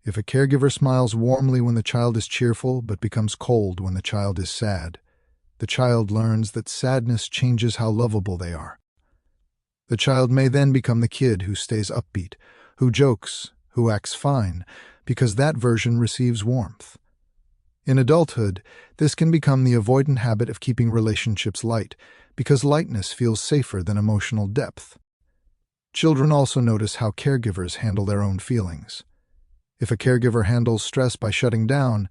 If a caregiver smiles warmly when the child is cheerful but becomes cold when the child is sad, the child learns that sadness changes how lovable they are. The child may then become the kid who stays upbeat, who jokes, who acts fine, because that version receives warmth. In adulthood, this can become the avoidant habit of keeping relationships light, because lightness feels safer than emotional depth. Children also notice how caregivers handle their own feelings. If a caregiver handles stress by shutting down,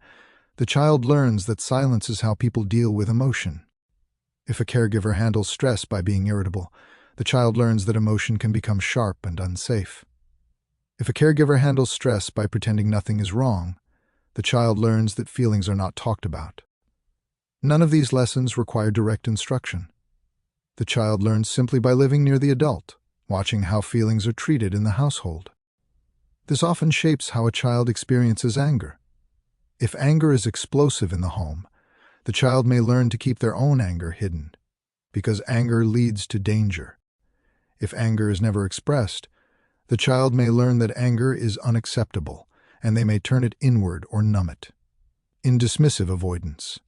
the child learns that silence is how people deal with emotion. If a caregiver handles stress by being irritable, the child learns that emotion can become sharp and unsafe. If a caregiver handles stress by pretending nothing is wrong, the child learns that feelings are not talked about. None of these lessons require direct instruction. The child learns simply by living near the adult, watching how feelings are treated in the household. This often shapes how a child experiences anger. If anger is explosive in the home, the child may learn to keep their own anger hidden, because anger leads to danger. If anger is never expressed, the child may learn that anger is unacceptable, and they may turn it inward or numb it. In dismissive avoidance,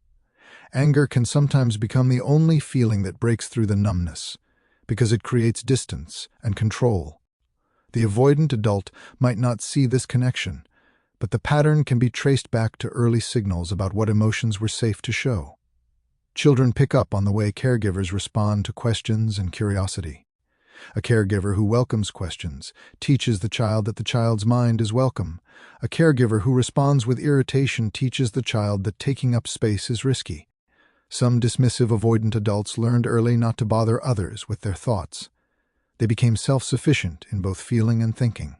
anger can sometimes become the only feeling that breaks through the numbness, because it creates distance and control. The avoidant adult might not see this connection, but the pattern can be traced back to early signals about what emotions were safe to show. Children pick up on the way caregivers respond to questions and curiosity. A caregiver who welcomes questions teaches the child that the child's mind is welcome. A caregiver who responds with irritation teaches the child that taking up space is risky. Some dismissive avoidant adults learned early not to bother others with their thoughts. They became self-sufficient in both feeling and thinking.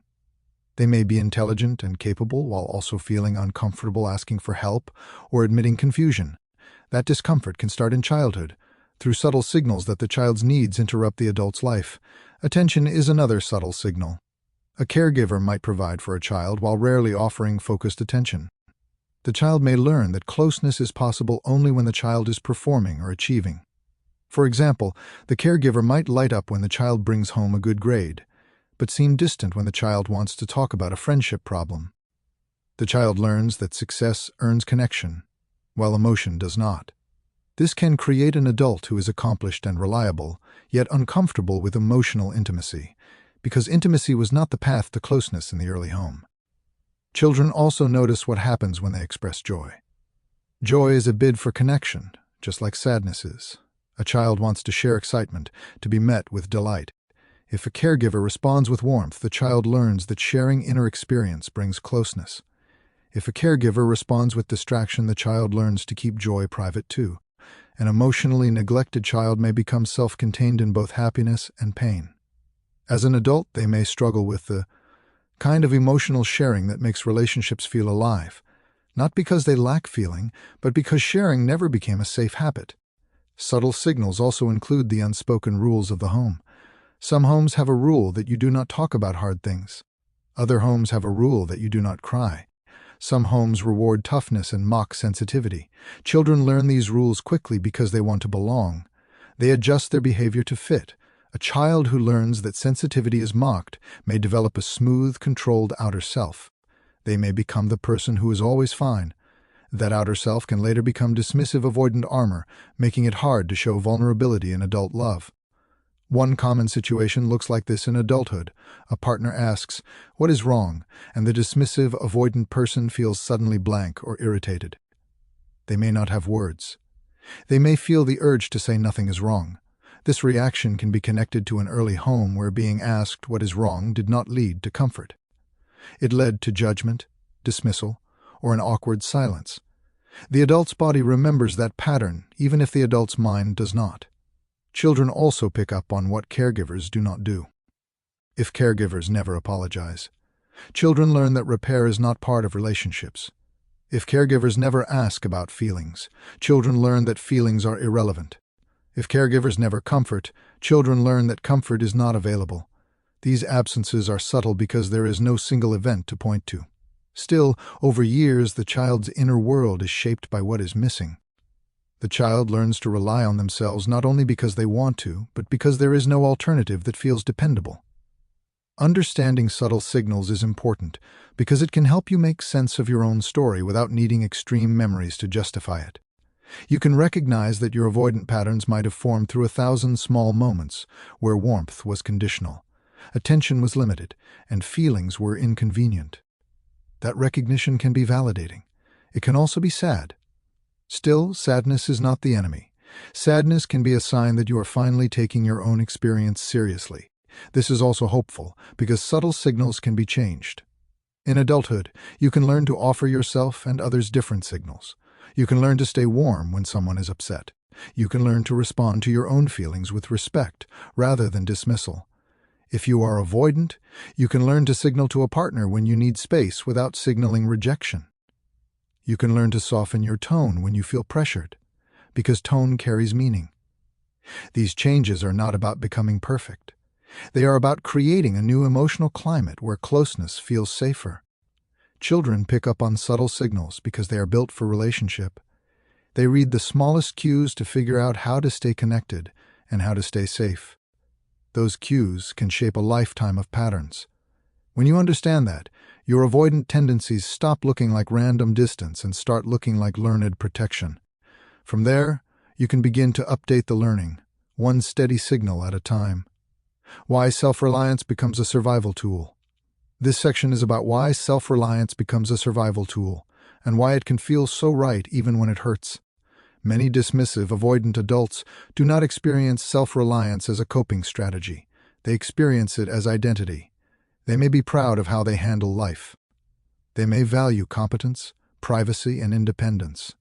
They may be intelligent and capable while also feeling uncomfortable asking for help or admitting confusion. That discomfort can start in childhood, through subtle signals that the child's needs interrupt the adult's life. Attention is another subtle signal. A caregiver might provide for a child while rarely offering focused attention. The child may learn that closeness is possible only when the child is performing or achieving. For example, the caregiver might light up when the child brings home a good grade, but seem distant when the child wants to talk about a friendship problem. The child learns that success earns connection, while emotion does not. This can create an adult who is accomplished and reliable, yet uncomfortable with emotional intimacy, because intimacy was not the path to closeness in the early home. Children also notice what happens when they express joy. Joy is a bid for connection, just like sadness is. A child wants to share excitement, to be met with delight. If a caregiver responds with warmth, the child learns that sharing inner experience brings closeness. If a caregiver responds with distraction, the child learns to keep joy private too. An emotionally neglected child may become self-contained in both happiness and pain. As an adult, they may struggle with the kind of emotional sharing that makes relationships feel alive, not because they lack feeling, but because sharing never became a safe habit. Subtle signals also include the unspoken rules of the home. Some homes have a rule that you do not talk about hard things. Other homes have a rule that you do not cry. Some homes reward toughness and mock sensitivity. Children learn these rules quickly because they want to belong. They adjust their behavior to fit. A child who learns that sensitivity is mocked may develop a smooth, controlled outer self. They may become the person who is always fine. That outer self can later become dismissive avoidant armor, making it hard to show vulnerability in adult love. One common situation looks like this in adulthood. A partner asks, "What is wrong?" and the dismissive avoidant person feels suddenly blank or irritated. They may not have words. They may feel the urge to say nothing is wrong. This reaction can be connected to an early home where being asked what is wrong did not lead to comfort. It led to judgment, dismissal, or an awkward silence. The adult's body remembers that pattern, even if the adult's mind does not. Children also pick up on what caregivers do not do. If caregivers never apologize, children learn that repair is not part of relationships. If caregivers never ask about feelings, children learn that feelings are irrelevant. If caregivers never comfort, children learn that comfort is not available. These absences are subtle because there is no single event to point to. Still, over years, the child's inner world is shaped by what is missing. The child learns to rely on themselves not only because they want to, but because there is no alternative that feels dependable. Understanding subtle signals is important because it can help you make sense of your own story without needing extreme memories to justify it. You can recognize that your avoidant patterns might have formed through 1,000 small moments where warmth was conditional, attention was limited, and feelings were inconvenient. That recognition can be validating. It can also be sad. Still, sadness is not the enemy. Sadness can be a sign that you are finally taking your own experience seriously. This is also hopeful because subtle signals can be changed. In adulthood, you can learn to offer yourself and others different signals. You can learn to stay warm when someone is upset. You can learn to respond to your own feelings with respect rather than dismissal. If you are avoidant, you can learn to signal to a partner when you need space without signaling rejection. You can learn to soften your tone when you feel pressured, because tone carries meaning. These changes are not about becoming perfect. They are about creating a new emotional climate where closeness feels safer. Children pick up on subtle signals because they are built for relationship. They read the smallest cues to figure out how to stay connected and how to stay safe. Those cues can shape a lifetime of patterns. When you understand that, your avoidant tendencies stop looking like random distance and start looking like learned protection. From there, you can begin to update the learning, one steady signal at a time. Why self-reliance becomes a survival tool. This section is about why self-reliance becomes a survival tool and why it can feel so right even when it hurts. Many dismissive, avoidant adults do not experience self-reliance as a coping strategy. They experience it as identity. They may be proud of how they handle life. They may value competence, privacy, and independence.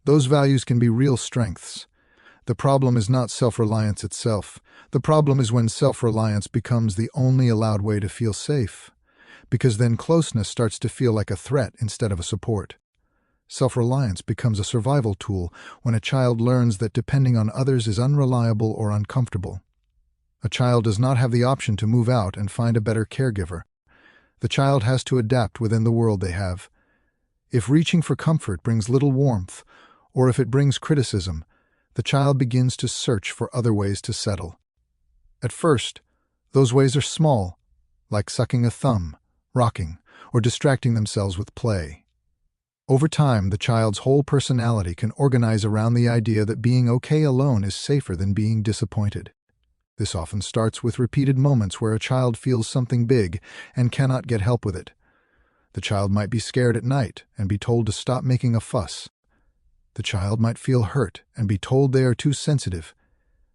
Those values can be real strengths. The problem is not self-reliance itself. The problem is when self-reliance becomes the only allowed way to feel safe, because then closeness starts to feel like a threat instead of a support. Self-reliance becomes a survival tool when a child learns that depending on others is unreliable or uncomfortable. A child does not have the option to move out and find a better caregiver. The child has to adapt within the world they have. If reaching for comfort brings little warmth, or if it brings criticism, the child begins to search for other ways to settle. At first, those ways are small, like sucking a thumb, rocking, or distracting themselves with play. Over time, the child's whole personality can organize around the idea that being okay alone is safer than being disappointed. This often starts with repeated moments where a child feels something big and cannot get help with it. The child might be scared at night and be told to stop making a fuss. The child might feel hurt and be told they are too sensitive.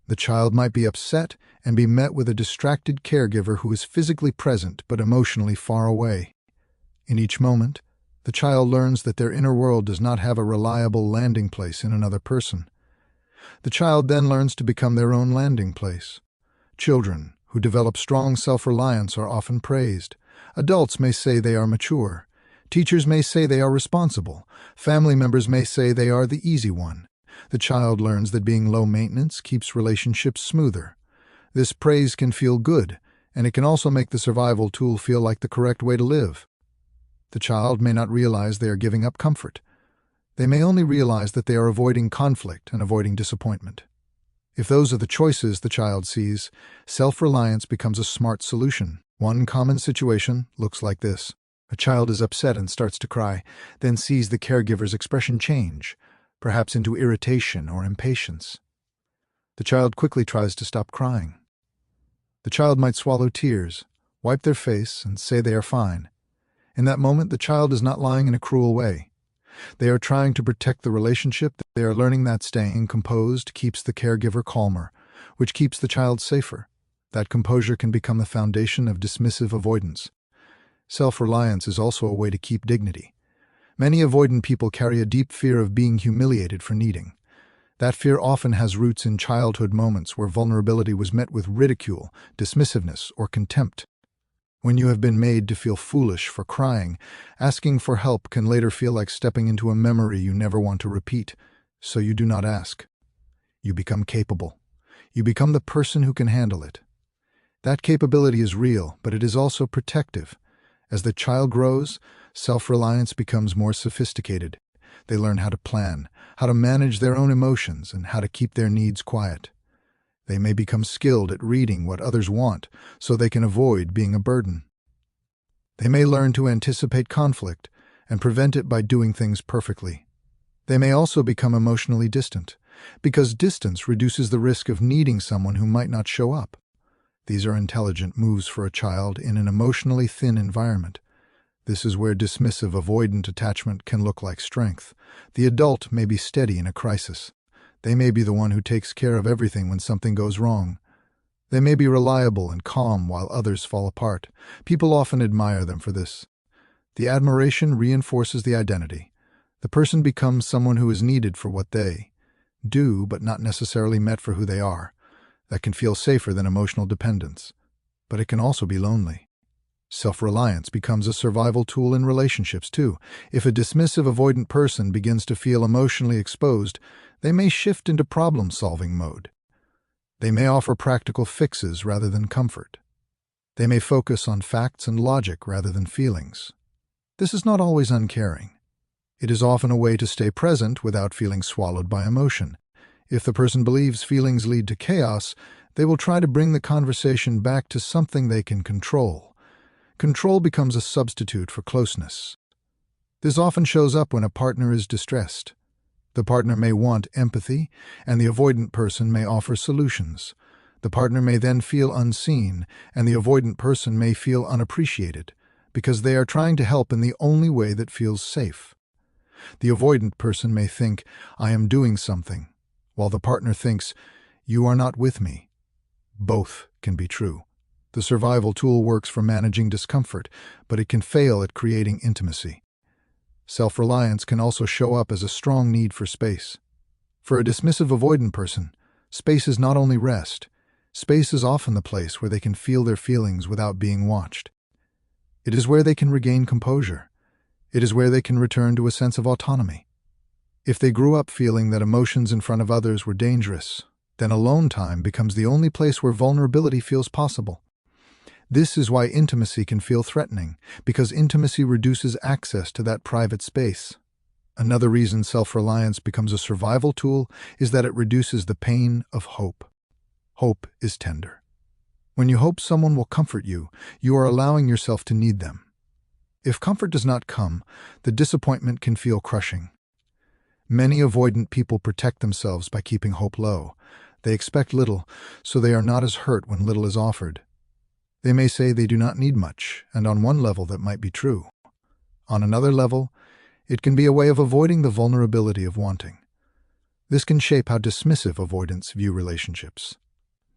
The child might be upset and be met with a distracted caregiver who is physically present but emotionally far away. In each moment, the child learns that their inner world does not have a reliable landing place in another person. The child then learns to become their own landing place. Children who develop strong self-reliance are often praised. Adults may say they are mature. Teachers may say they are responsible. Family members may say they are the easy one. The child learns that being low maintenance keeps relationships smoother. This praise can feel good, and it can also make the survival tool feel like the correct way to live. The child may not realize they are giving up comfort. They may only realize that they are avoiding conflict and avoiding disappointment. If those are the choices the child sees, self-reliance becomes a smart solution. One common situation looks like this. A child is upset and starts to cry, then sees the caregiver's expression change, perhaps into irritation or impatience. The child quickly tries to stop crying. The child might swallow tears, wipe their face, and say they are fine. In that moment, the child is not lying in a cruel way. They are trying to protect the relationship. They are learning that staying composed keeps the caregiver calmer, which keeps the child safer. That composure can become the foundation of dismissive avoidance. Self-reliance is also a way to keep dignity. Many avoidant people carry a deep fear of being humiliated for needing. That fear often has roots in childhood moments where vulnerability was met with ridicule, dismissiveness, or contempt. When you have been made to feel foolish for crying, asking for help can later feel like stepping into a memory you never want to repeat, so you do not ask. You become capable. You become the person who can handle it. That capability is real, but it is also protective. As the child grows, self-reliance becomes more sophisticated. They learn how to plan, how to manage their own emotions, and how to keep their needs quiet. They may become skilled at reading what others want, so they can avoid being a burden. They may learn to anticipate conflict and prevent it by doing things perfectly. They may also become emotionally distant, because distance reduces the risk of needing someone who might not show up. These are intelligent moves for a child in an emotionally thin environment. This is where dismissive avoidant attachment can look like strength. The adult may be steady in a crisis. They may be the one who takes care of everything when something goes wrong. They may be reliable and calm while others fall apart. People often admire them for this. The admiration reinforces the identity. The person becomes someone who is needed for what they do, but not necessarily met for who they are. That can feel safer than emotional dependence. But it can also be lonely. Self-reliance becomes a survival tool in relationships, too. If a dismissive avoidant person begins to feel emotionally exposed, they may shift into problem-solving mode. They may offer practical fixes rather than comfort. They may focus on facts and logic rather than feelings. This is not always uncaring. It is often a way to stay present without feeling swallowed by emotion. If the person believes feelings lead to chaos, they will try to bring the conversation back to something they can control. Control becomes a substitute for closeness. This often shows up when a partner is distressed. The partner may want empathy, and the avoidant person may offer solutions. The partner may then feel unseen, and the avoidant person may feel unappreciated, because they are trying to help in the only way that feels safe. The avoidant person may think, "I am doing something," while the partner thinks, "You are not with me." Both can be true. The survival tool works for managing discomfort, but it can fail at creating intimacy. Self-reliance can also show up as a strong need for space. For a dismissive avoidant person, space is not only rest. Space is often the place where they can feel their feelings without being watched. It is where they can regain composure. It is where they can return to a sense of autonomy. If they grew up feeling that emotions in front of others were dangerous, then alone time becomes the only place where vulnerability feels possible. This is why intimacy can feel threatening, because intimacy reduces access to that private space. Another reason self-reliance becomes a survival tool is that it reduces the pain of hope. Hope is tender. When you hope someone will comfort you, you are allowing yourself to need them. If comfort does not come, the disappointment can feel crushing. Many avoidant people protect themselves by keeping hope low. They expect little, so they are not as hurt when little is offered. They may say they do not need much, and on one level that might be true. On another level, it can be a way of avoiding the vulnerability of wanting. This can shape how dismissive avoidants view relationships.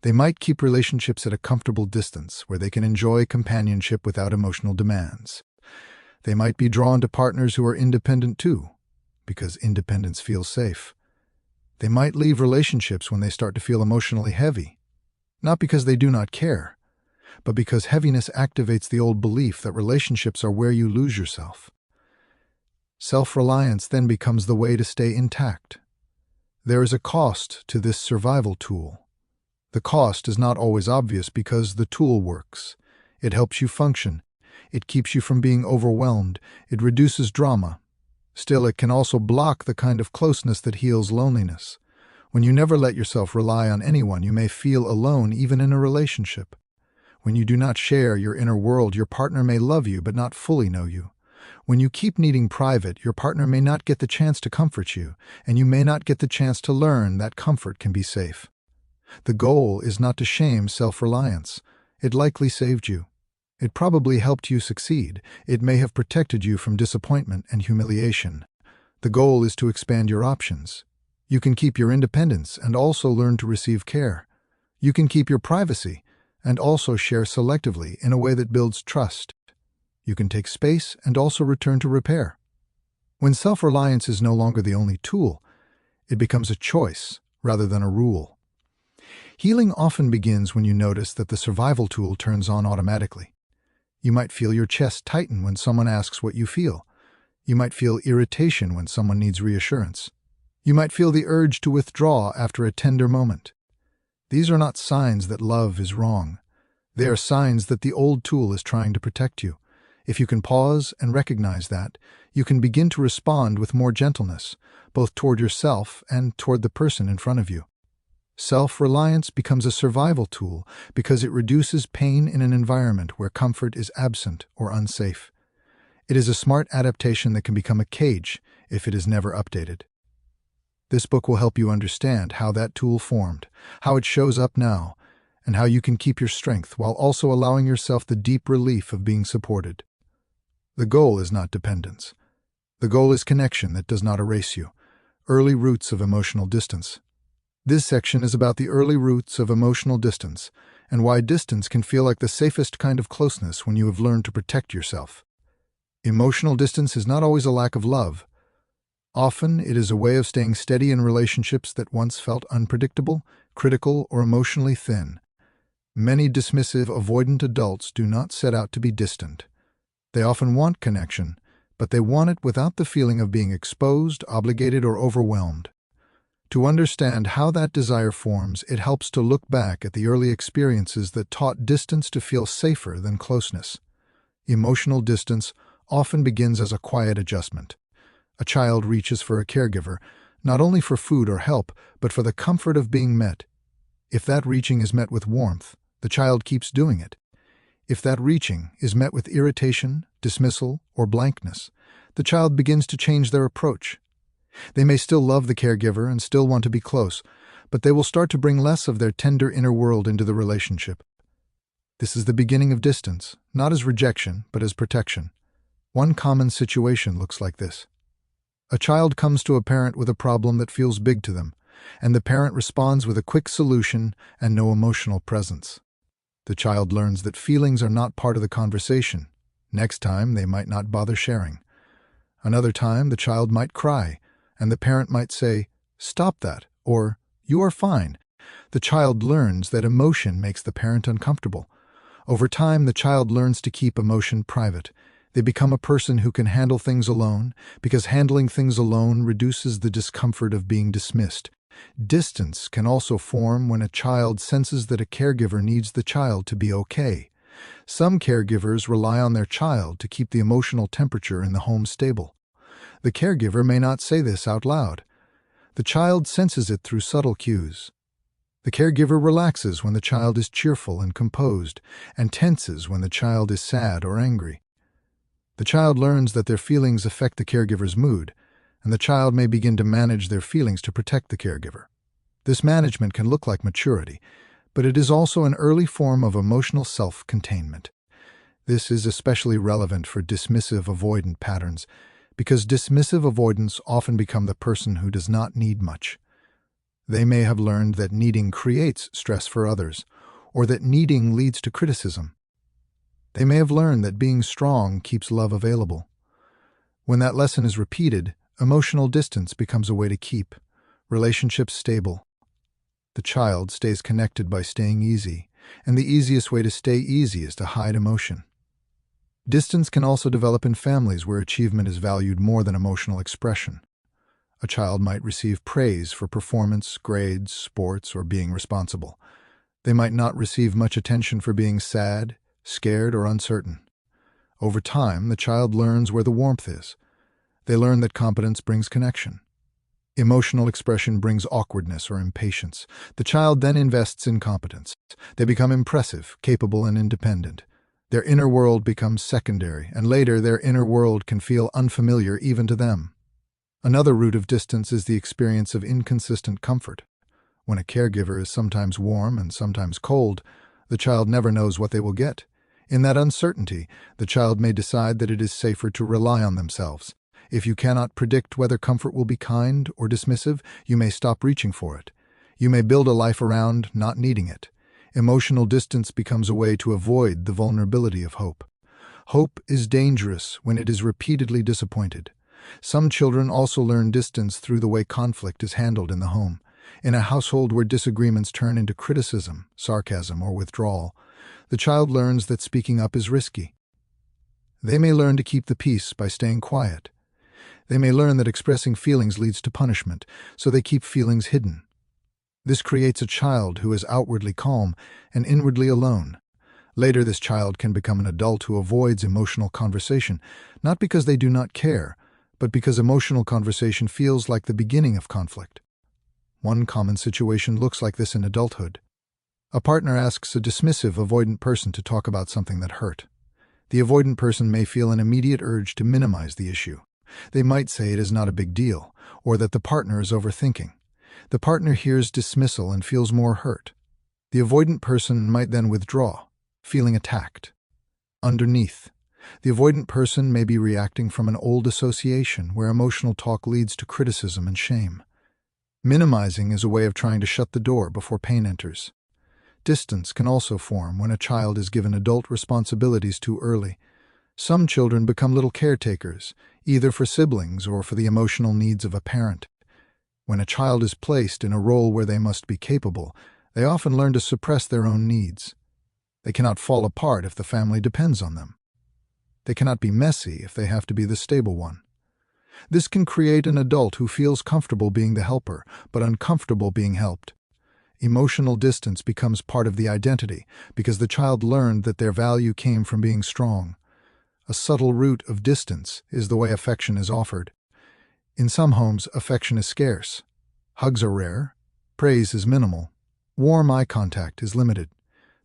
They might keep relationships at a comfortable distance where they can enjoy companionship without emotional demands. They might be drawn to partners who are independent too, because independence feels safe. They might leave relationships when they start to feel emotionally heavy, not because they do not care, but because heaviness activates the old belief that relationships are where you lose yourself. Self-reliance then becomes the way to stay intact. There is a cost to this survival tool. The cost is not always obvious because the tool works. It helps you function. It keeps you from being overwhelmed. It reduces drama. Still, it can also block the kind of closeness that heals loneliness. When you never let yourself rely on anyone, you may feel alone even in a relationship. When you do not share your inner world, your partner may love you but not fully know you. When you keep needing private, your partner may not get the chance to comfort you, and you may not get the chance to learn that comfort can be safe. The goal is not to shame self-reliance. It likely saved you. It probably helped you succeed. It may have protected you from disappointment and humiliation. The goal is to expand your options. You can keep your independence and also learn to receive care. You can keep your privacy and also share selectively in a way that builds trust. You can take space and also return to repair. When self-reliance is no longer the only tool, it becomes a choice rather than a rule. Healing often begins when you notice that the survival tool turns on automatically. You might feel your chest tighten when someone asks what you feel. You might feel irritation when someone needs reassurance. You might feel the urge to withdraw after a tender moment. These are not signs that love is wrong. They are signs that the old tool is trying to protect you. If you can pause and recognize that, you can begin to respond with more gentleness, both toward yourself and toward the person in front of you. Self-reliance becomes a survival tool because it reduces pain in an environment where comfort is absent or unsafe. It is a smart adaptation that can become a cage if it is never updated. This book will help you understand how that tool formed, how it shows up now, and how you can keep your strength while also allowing yourself the deep relief of being supported. The goal is not dependence. The goal is connection that does not erase you. Early roots of emotional distance. This section is about the early roots of emotional distance and why distance can feel like the safest kind of closeness when you have learned to protect yourself. Emotional distance is not always a lack of love. Often, it is a way of staying steady in relationships that once felt unpredictable, critical, or emotionally thin. Many dismissive, avoidant adults do not set out to be distant. They often want connection, but they want it without the feeling of being exposed, obligated, or overwhelmed. To understand how that desire forms, it helps to look back at the early experiences that taught distance to feel safer than closeness. Emotional distance often begins as a quiet adjustment. A child reaches for a caregiver, not only for food or help, but for the comfort of being met. If that reaching is met with warmth, the child keeps doing it. If that reaching is met with irritation, dismissal, or blankness, the child begins to change their approach. They may still love the caregiver and still want to be close, but they will start to bring less of their tender inner world into the relationship. This is the beginning of distance, not as rejection, but as protection. One common situation looks like this. A child comes to a parent with a problem that feels big to them, and the parent responds with a quick solution and no emotional presence. The child learns that feelings are not part of the conversation. Next time, they might not bother sharing. Another time, the child might cry, and the parent might say, "Stop that," or "You are fine." The child learns that emotion makes the parent uncomfortable. Over time, the child learns to keep emotion private. They become a person who can handle things alone, because handling things alone reduces the discomfort of being dismissed. Distance can also form when a child senses that a caregiver needs the child to be okay. Some caregivers rely on their child to keep the emotional temperature in the home stable. The caregiver may not say this out loud. The child senses it through subtle cues. The caregiver relaxes when the child is cheerful and composed, and tenses when the child is sad or angry. The child learns that their feelings affect the caregiver's mood, and the child may begin to manage their feelings to protect the caregiver. This management can look like maturity, but it is also an early form of emotional self-containment. This is especially relevant for dismissive avoidant patterns, because dismissive avoidants often become the person who does not need much. They may have learned that needing creates stress for others, or that needing leads to criticism. They may have learned that being strong keeps love available. When that lesson is repeated, emotional distance becomes a way to keep relationships stable. The child stays connected by staying easy, and the easiest way to stay easy is to hide emotion. Distance can also develop in families where achievement is valued more than emotional expression. A child might receive praise for performance, grades, sports, or being responsible. They might not receive much attention for being sad, scared, or uncertain. Over time, the child learns where the warmth is. They learn that competence brings connection. Emotional expression brings awkwardness or impatience. The child then invests in competence. They become impressive, capable, and independent. Their inner world becomes secondary, and later their inner world can feel unfamiliar even to them. Another root of distance is the experience of inconsistent comfort. When a caregiver is sometimes warm and sometimes cold, the child never knows what they will get. In that uncertainty, the child may decide that it is safer to rely on themselves. If you cannot predict whether comfort will be kind or dismissive, you may stop reaching for it. You may build a life around not needing it. Emotional distance becomes a way to avoid the vulnerability of hope. Hope is dangerous when it is repeatedly disappointed. Some children also learn distance through the way conflict is handled in the home. In a household where disagreements turn into criticism, sarcasm, or withdrawal, the child learns that speaking up is risky. They may learn to keep the peace by staying quiet. They may learn that expressing feelings leads to punishment, so they keep feelings hidden. This creates a child who is outwardly calm and inwardly alone. Later, this child can become an adult who avoids emotional conversation, not because they do not care, but because emotional conversation feels like the beginning of conflict. One common situation looks like this in adulthood. A partner asks a dismissive, avoidant person to talk about something that hurt. The avoidant person may feel an immediate urge to minimize the issue. They might say it is not a big deal, or that the partner is overthinking. The partner hears dismissal and feels more hurt. The avoidant person might then withdraw, feeling attacked. Underneath, the avoidant person may be reacting from an old association where emotional talk leads to criticism and shame. Minimizing is a way of trying to shut the door before pain enters. Distance can also form when a child is given adult responsibilities too early. Some children become little caretakers, either for siblings or for the emotional needs of a parent. When a child is placed in a role where they must be capable, they often learn to suppress their own needs. They cannot fall apart if the family depends on them. They cannot be messy if they have to be the stable one. This can create an adult who feels comfortable being the helper, but uncomfortable being helped. Emotional distance becomes part of the identity because the child learned that their value came from being strong. A subtle root of distance is the way affection is offered. In some homes, affection is scarce. Hugs are rare. Praise is minimal. Warm eye contact is limited.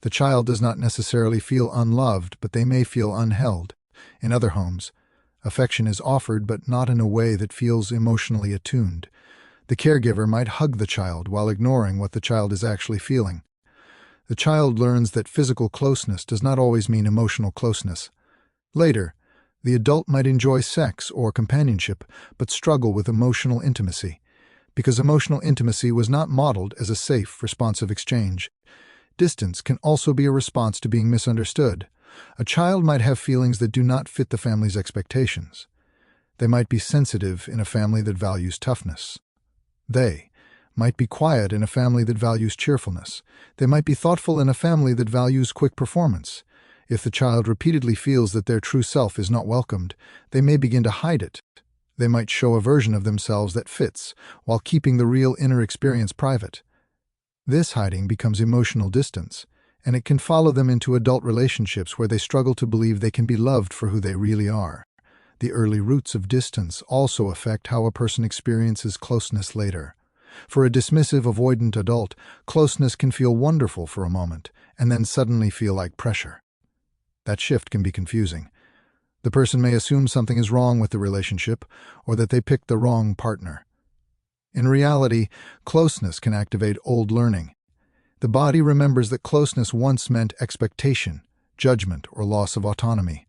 The child does not necessarily feel unloved, but they may feel unheld. In other homes, affection is offered but not in a way that feels emotionally attuned. The caregiver might hug the child while ignoring what the child is actually feeling. The child learns that physical closeness does not always mean emotional closeness. Later, the adult might enjoy sex or companionship but struggle with emotional intimacy, because emotional intimacy was not modeled as a safe, responsive exchange. Distance can also be a response to being misunderstood. A child might have feelings that do not fit the family's expectations. They might be sensitive in a family that values toughness. They might be quiet in a family that values cheerfulness. They might be thoughtful in a family that values quick performance. If the child repeatedly feels that their true self is not welcomed, they may begin to hide it. They might show a version of themselves that fits, while keeping the real inner experience private. This hiding becomes emotional distance, and it can follow them into adult relationships where they struggle to believe they can be loved for who they really are. The early roots of distance also affect how a person experiences closeness later. For a dismissive, avoidant adult, closeness can feel wonderful for a moment, and then suddenly feel like pressure. That shift can be confusing. The person may assume something is wrong with the relationship, or that they picked the wrong partner. In reality, closeness can activate old learning. The body remembers that closeness once meant expectation, judgment, or loss of autonomy.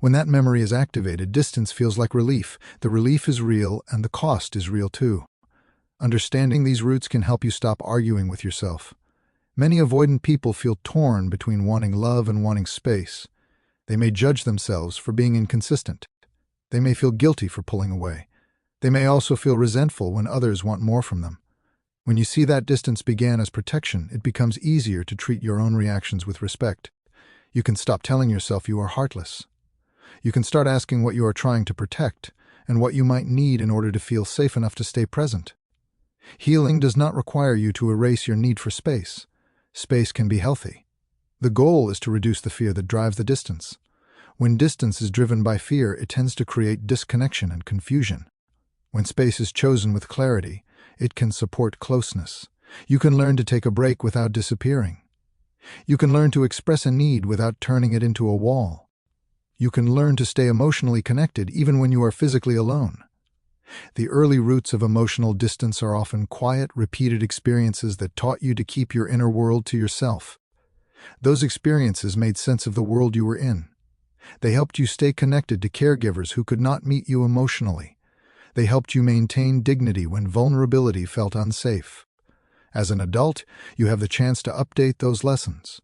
When that memory is activated, distance feels like relief. The relief is real, and the cost is real too. Understanding these roots can help you stop arguing with yourself. Many avoidant people feel torn between wanting love and wanting space. They may judge themselves for being inconsistent. They may feel guilty for pulling away. They may also feel resentful when others want more from them. When you see that distance began as protection, it becomes easier to treat your own reactions with respect. You can stop telling yourself you are heartless. You can start asking what you are trying to protect and what you might need in order to feel safe enough to stay present. Healing does not require you to erase your need for space. Space can be healthy. The goal is to reduce the fear that drives the distance. When distance is driven by fear, it tends to create disconnection and confusion. When space is chosen with clarity, it can support closeness. You can learn to take a break without disappearing. You can learn to express a need without turning it into a wall. You can learn to stay emotionally connected even when you are physically alone. The early roots of emotional distance are often quiet, repeated experiences that taught you to keep your inner world to yourself. Those experiences made sense of the world you were in. They helped you stay connected to caregivers who could not meet you emotionally. They helped you maintain dignity when vulnerability felt unsafe. As an adult, you have the chance to update those lessons.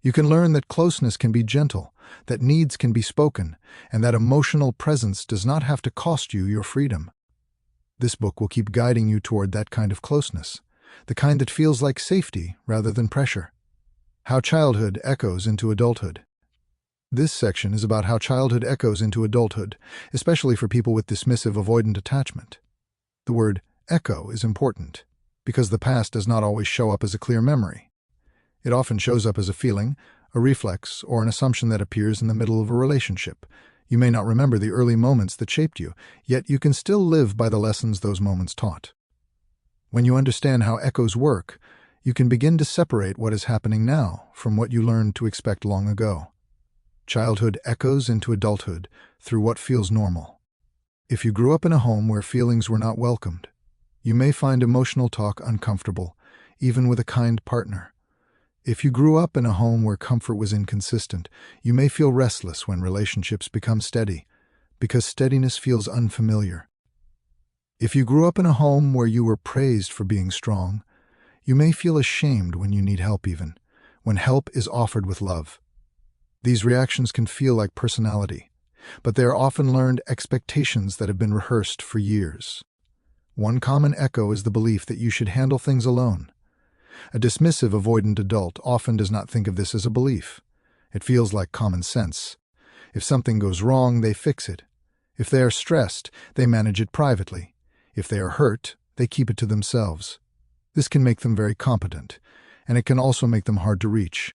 You can learn that closeness can be gentle, that needs can be spoken, and that emotional presence does not have to cost you your freedom. This book will keep guiding you toward that kind of closeness, the kind that feels like safety rather than pressure. How childhood echoes into adulthood. This section is about how childhood echoes into adulthood, especially for people with dismissive avoidant attachment. The word echo is important because the past does not always show up as a clear memory. It often shows up as a feeling, a reflex, or an assumption that appears in the middle of a relationship. You may not remember the early moments that shaped you, yet you can still live by the lessons those moments taught. When you understand how echoes work, you can begin to separate what is happening now from what you learned to expect long ago. Childhood echoes into adulthood through what feels normal. If you grew up in a home where feelings were not welcomed, you may find emotional talk uncomfortable, even with a kind partner. If you grew up in a home where comfort was inconsistent, you may feel restless when relationships become steady, because steadiness feels unfamiliar. If you grew up in a home where you were praised for being strong, you may feel ashamed when you need help even, when help is offered with love. These reactions can feel like personality, but they are often learned expectations that have been rehearsed for years. One common echo is the belief that you should handle things alone. A dismissive avoidant adult often does not think of this as a belief. It feels like common sense. If something goes wrong, they fix it. If they are stressed, they manage it privately. If they are hurt, they keep it to themselves. This can make them very competent, and it can also make them hard to reach.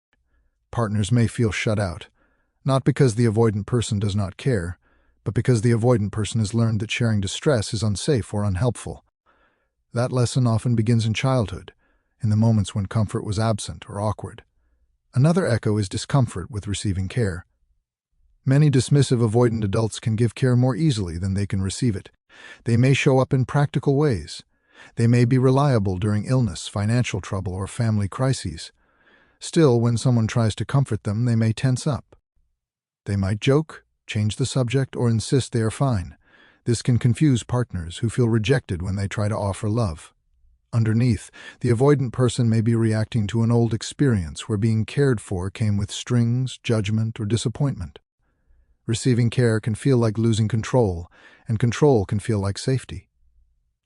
Partners may feel shut out, not because the avoidant person does not care, but because the avoidant person has learned that sharing distress is unsafe or unhelpful. That lesson often begins in childhood, in the moments when comfort was absent or awkward. Another echo is discomfort with receiving care. Many dismissive avoidant adults can give care more easily than they can receive it. They may show up in practical ways. They may be reliable during illness, financial trouble, or family crises. Still, when someone tries to comfort them, they may tense up. They might joke, change the subject, or insist they are fine. This can confuse partners who feel rejected when they try to offer love. Underneath, the avoidant person may be reacting to an old experience where being cared for came with strings, judgment, or disappointment. Receiving care can feel like losing control, and control can feel like safety.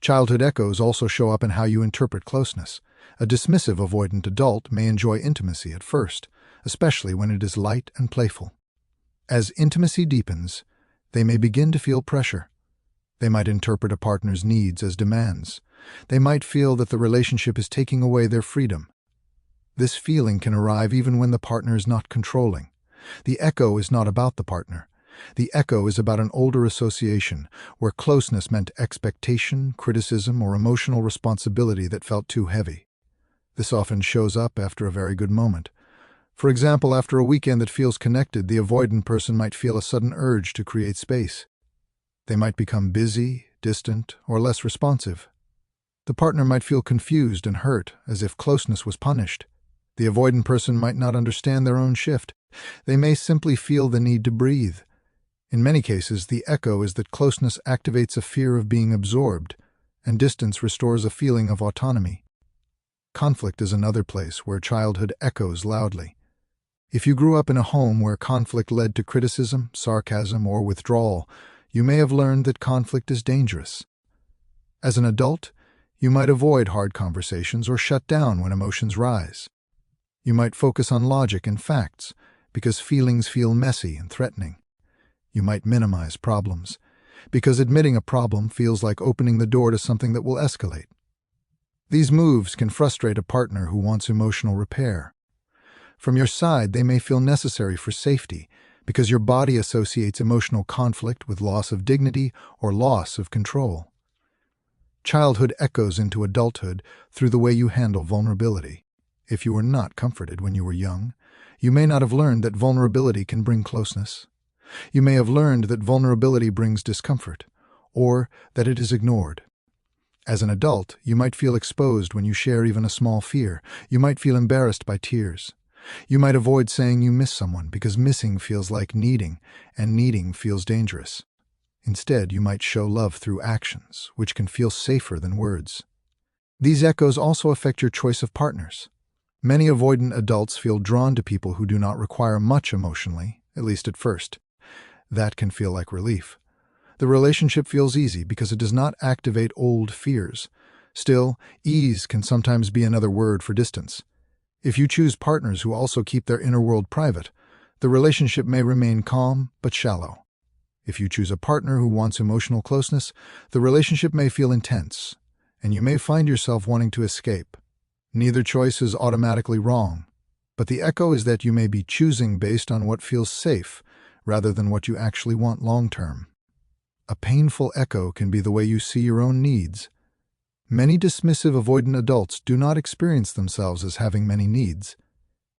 Childhood echoes also show up in how you interpret closeness. A dismissive avoidant adult may enjoy intimacy at first, especially when it is light and playful. As intimacy deepens, they may begin to feel pressure. They might interpret a partner's needs as demands. They might feel that the relationship is taking away their freedom. This feeling can arrive even when the partner is not controlling. The echo is not about the partner. The echo is about an older association where closeness meant expectation, criticism, or emotional responsibility that felt too heavy. This often shows up after a very good moment. For example, after a weekend that feels connected, the avoidant person might feel a sudden urge to create space. They might become busy, distant, or less responsive. The partner might feel confused and hurt, as if closeness was punished. The avoidant person might not understand their own shift. They may simply feel the need to breathe. In many cases, the echo is that closeness activates a fear of being absorbed, and distance restores a feeling of autonomy. Conflict is another place where childhood echoes loudly. If you grew up in a home where conflict led to criticism, sarcasm, or withdrawal, you may have learned that conflict is dangerous. As an adult, you might avoid hard conversations or shut down when emotions rise. You might focus on logic and facts because feelings feel messy and threatening. You might minimize problems because admitting a problem feels like opening the door to something that will escalate. These moves can frustrate a partner who wants emotional repair. From your side, they may feel necessary for safety because your body associates emotional conflict with loss of dignity or loss of control. Childhood echoes into adulthood through the way you handle vulnerability. If you were not comforted when you were young, you may not have learned that vulnerability can bring closeness. You may have learned that vulnerability brings discomfort, or that it is ignored. As an adult, you might feel exposed when you share even a small fear. You might feel embarrassed by tears. You might avoid saying you miss someone because missing feels like needing, and needing feels dangerous. Instead, you might show love through actions, which can feel safer than words. These echoes also affect your choice of partners. Many avoidant adults feel drawn to people who do not require much emotionally, at least at first. That can feel like relief. The relationship feels easy because it does not activate old fears. Still, ease can sometimes be another word for distance. If you choose partners who also keep their inner world private, the relationship may remain calm but shallow. If you choose a partner who wants emotional closeness, the relationship may feel intense, and you may find yourself wanting to escape. Neither choice is automatically wrong, but the echo is that you may be choosing based on what feels safe rather than what you actually want long-term. A painful echo can be the way you see your own needs. Many dismissive avoidant adults do not experience themselves as having many needs.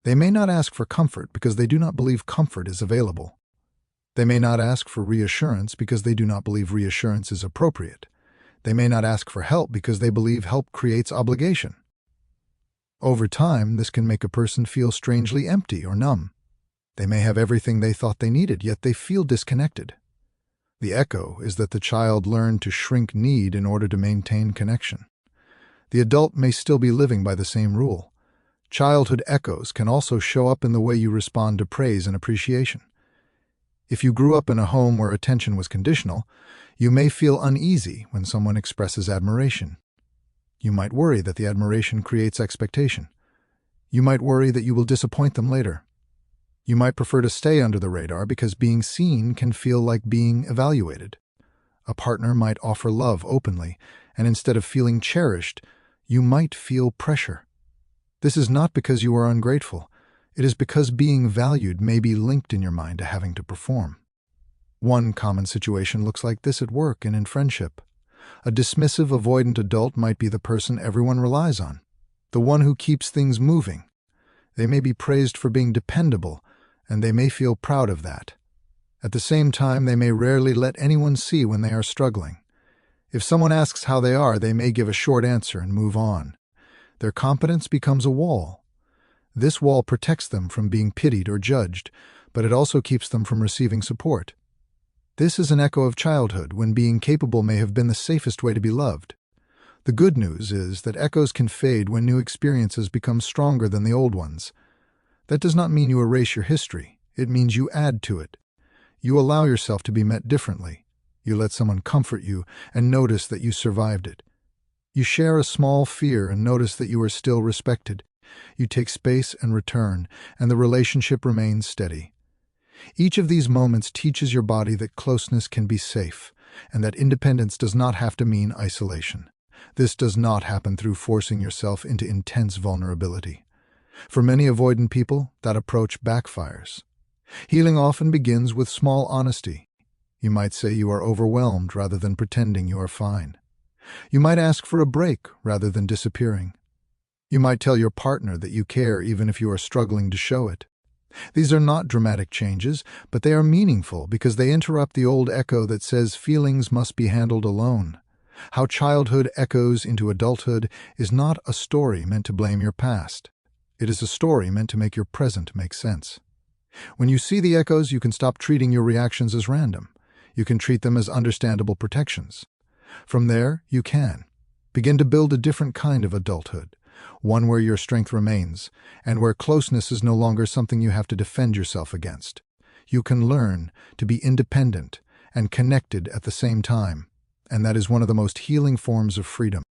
They may not ask for comfort because they do not believe comfort is available. They may not ask for reassurance because they do not believe reassurance is appropriate. They may not ask for help because they believe help creates obligation. Over time, this can make a person feel strangely empty or numb. They may have everything they thought they needed, yet they feel disconnected. The echo is that the child learned to shrink need in order to maintain connection. The adult may still be living by the same rule. Childhood echoes can also show up in the way you respond to praise and appreciation. If you grew up in a home where attention was conditional, you may feel uneasy when someone expresses admiration. You might worry that the admiration creates expectation. You might worry that you will disappoint them later. You might prefer to stay under the radar because being seen can feel like being evaluated. A partner might offer love openly, and instead of feeling cherished, you might feel pressure. This is not because you are ungrateful. It is because being valued may be linked in your mind to having to perform. One common situation looks like this at work and in friendship. A dismissive avoidant adult might be the person everyone relies on, the one who keeps things moving. They may be praised for being dependable, and they may feel proud of that. At the same time, they may rarely let anyone see when they are struggling. If someone asks how they are, they may give a short answer and move on. Their competence becomes a wall. This wall protects them from being pitied or judged, but it also keeps them from receiving support. This is an echo of childhood, when being capable may have been the safest way to be loved. The good news is that echoes can fade when new experiences become stronger than the old ones. That does not mean you erase your history. It means you add to it. You allow yourself to be met differently. You let someone comfort you and notice that you survived it. You share a small fear and notice that you are still respected. You take space and return, and the relationship remains steady. Each of these moments teaches your body that closeness can be safe, and that independence does not have to mean isolation. This does not happen through forcing yourself into intense vulnerability. For many avoidant people, that approach backfires. Healing often begins with small honesty. You might say you are overwhelmed rather than pretending you are fine. You might ask for a break rather than disappearing. You might tell your partner that you care even if you are struggling to show it. These are not dramatic changes, but they are meaningful because they interrupt the old echo that says feelings must be handled alone. How childhood echoes into adulthood is not a story meant to blame your past. It is a story meant to make your present make sense. When you see the echoes, you can stop treating your reactions as random. You can treat them as understandable protections. From there, you can begin to build a different kind of adulthood, one where your strength remains, and where closeness is no longer something you have to defend yourself against. You can learn to be independent and connected at the same time, and that is one of the most healing forms of freedom.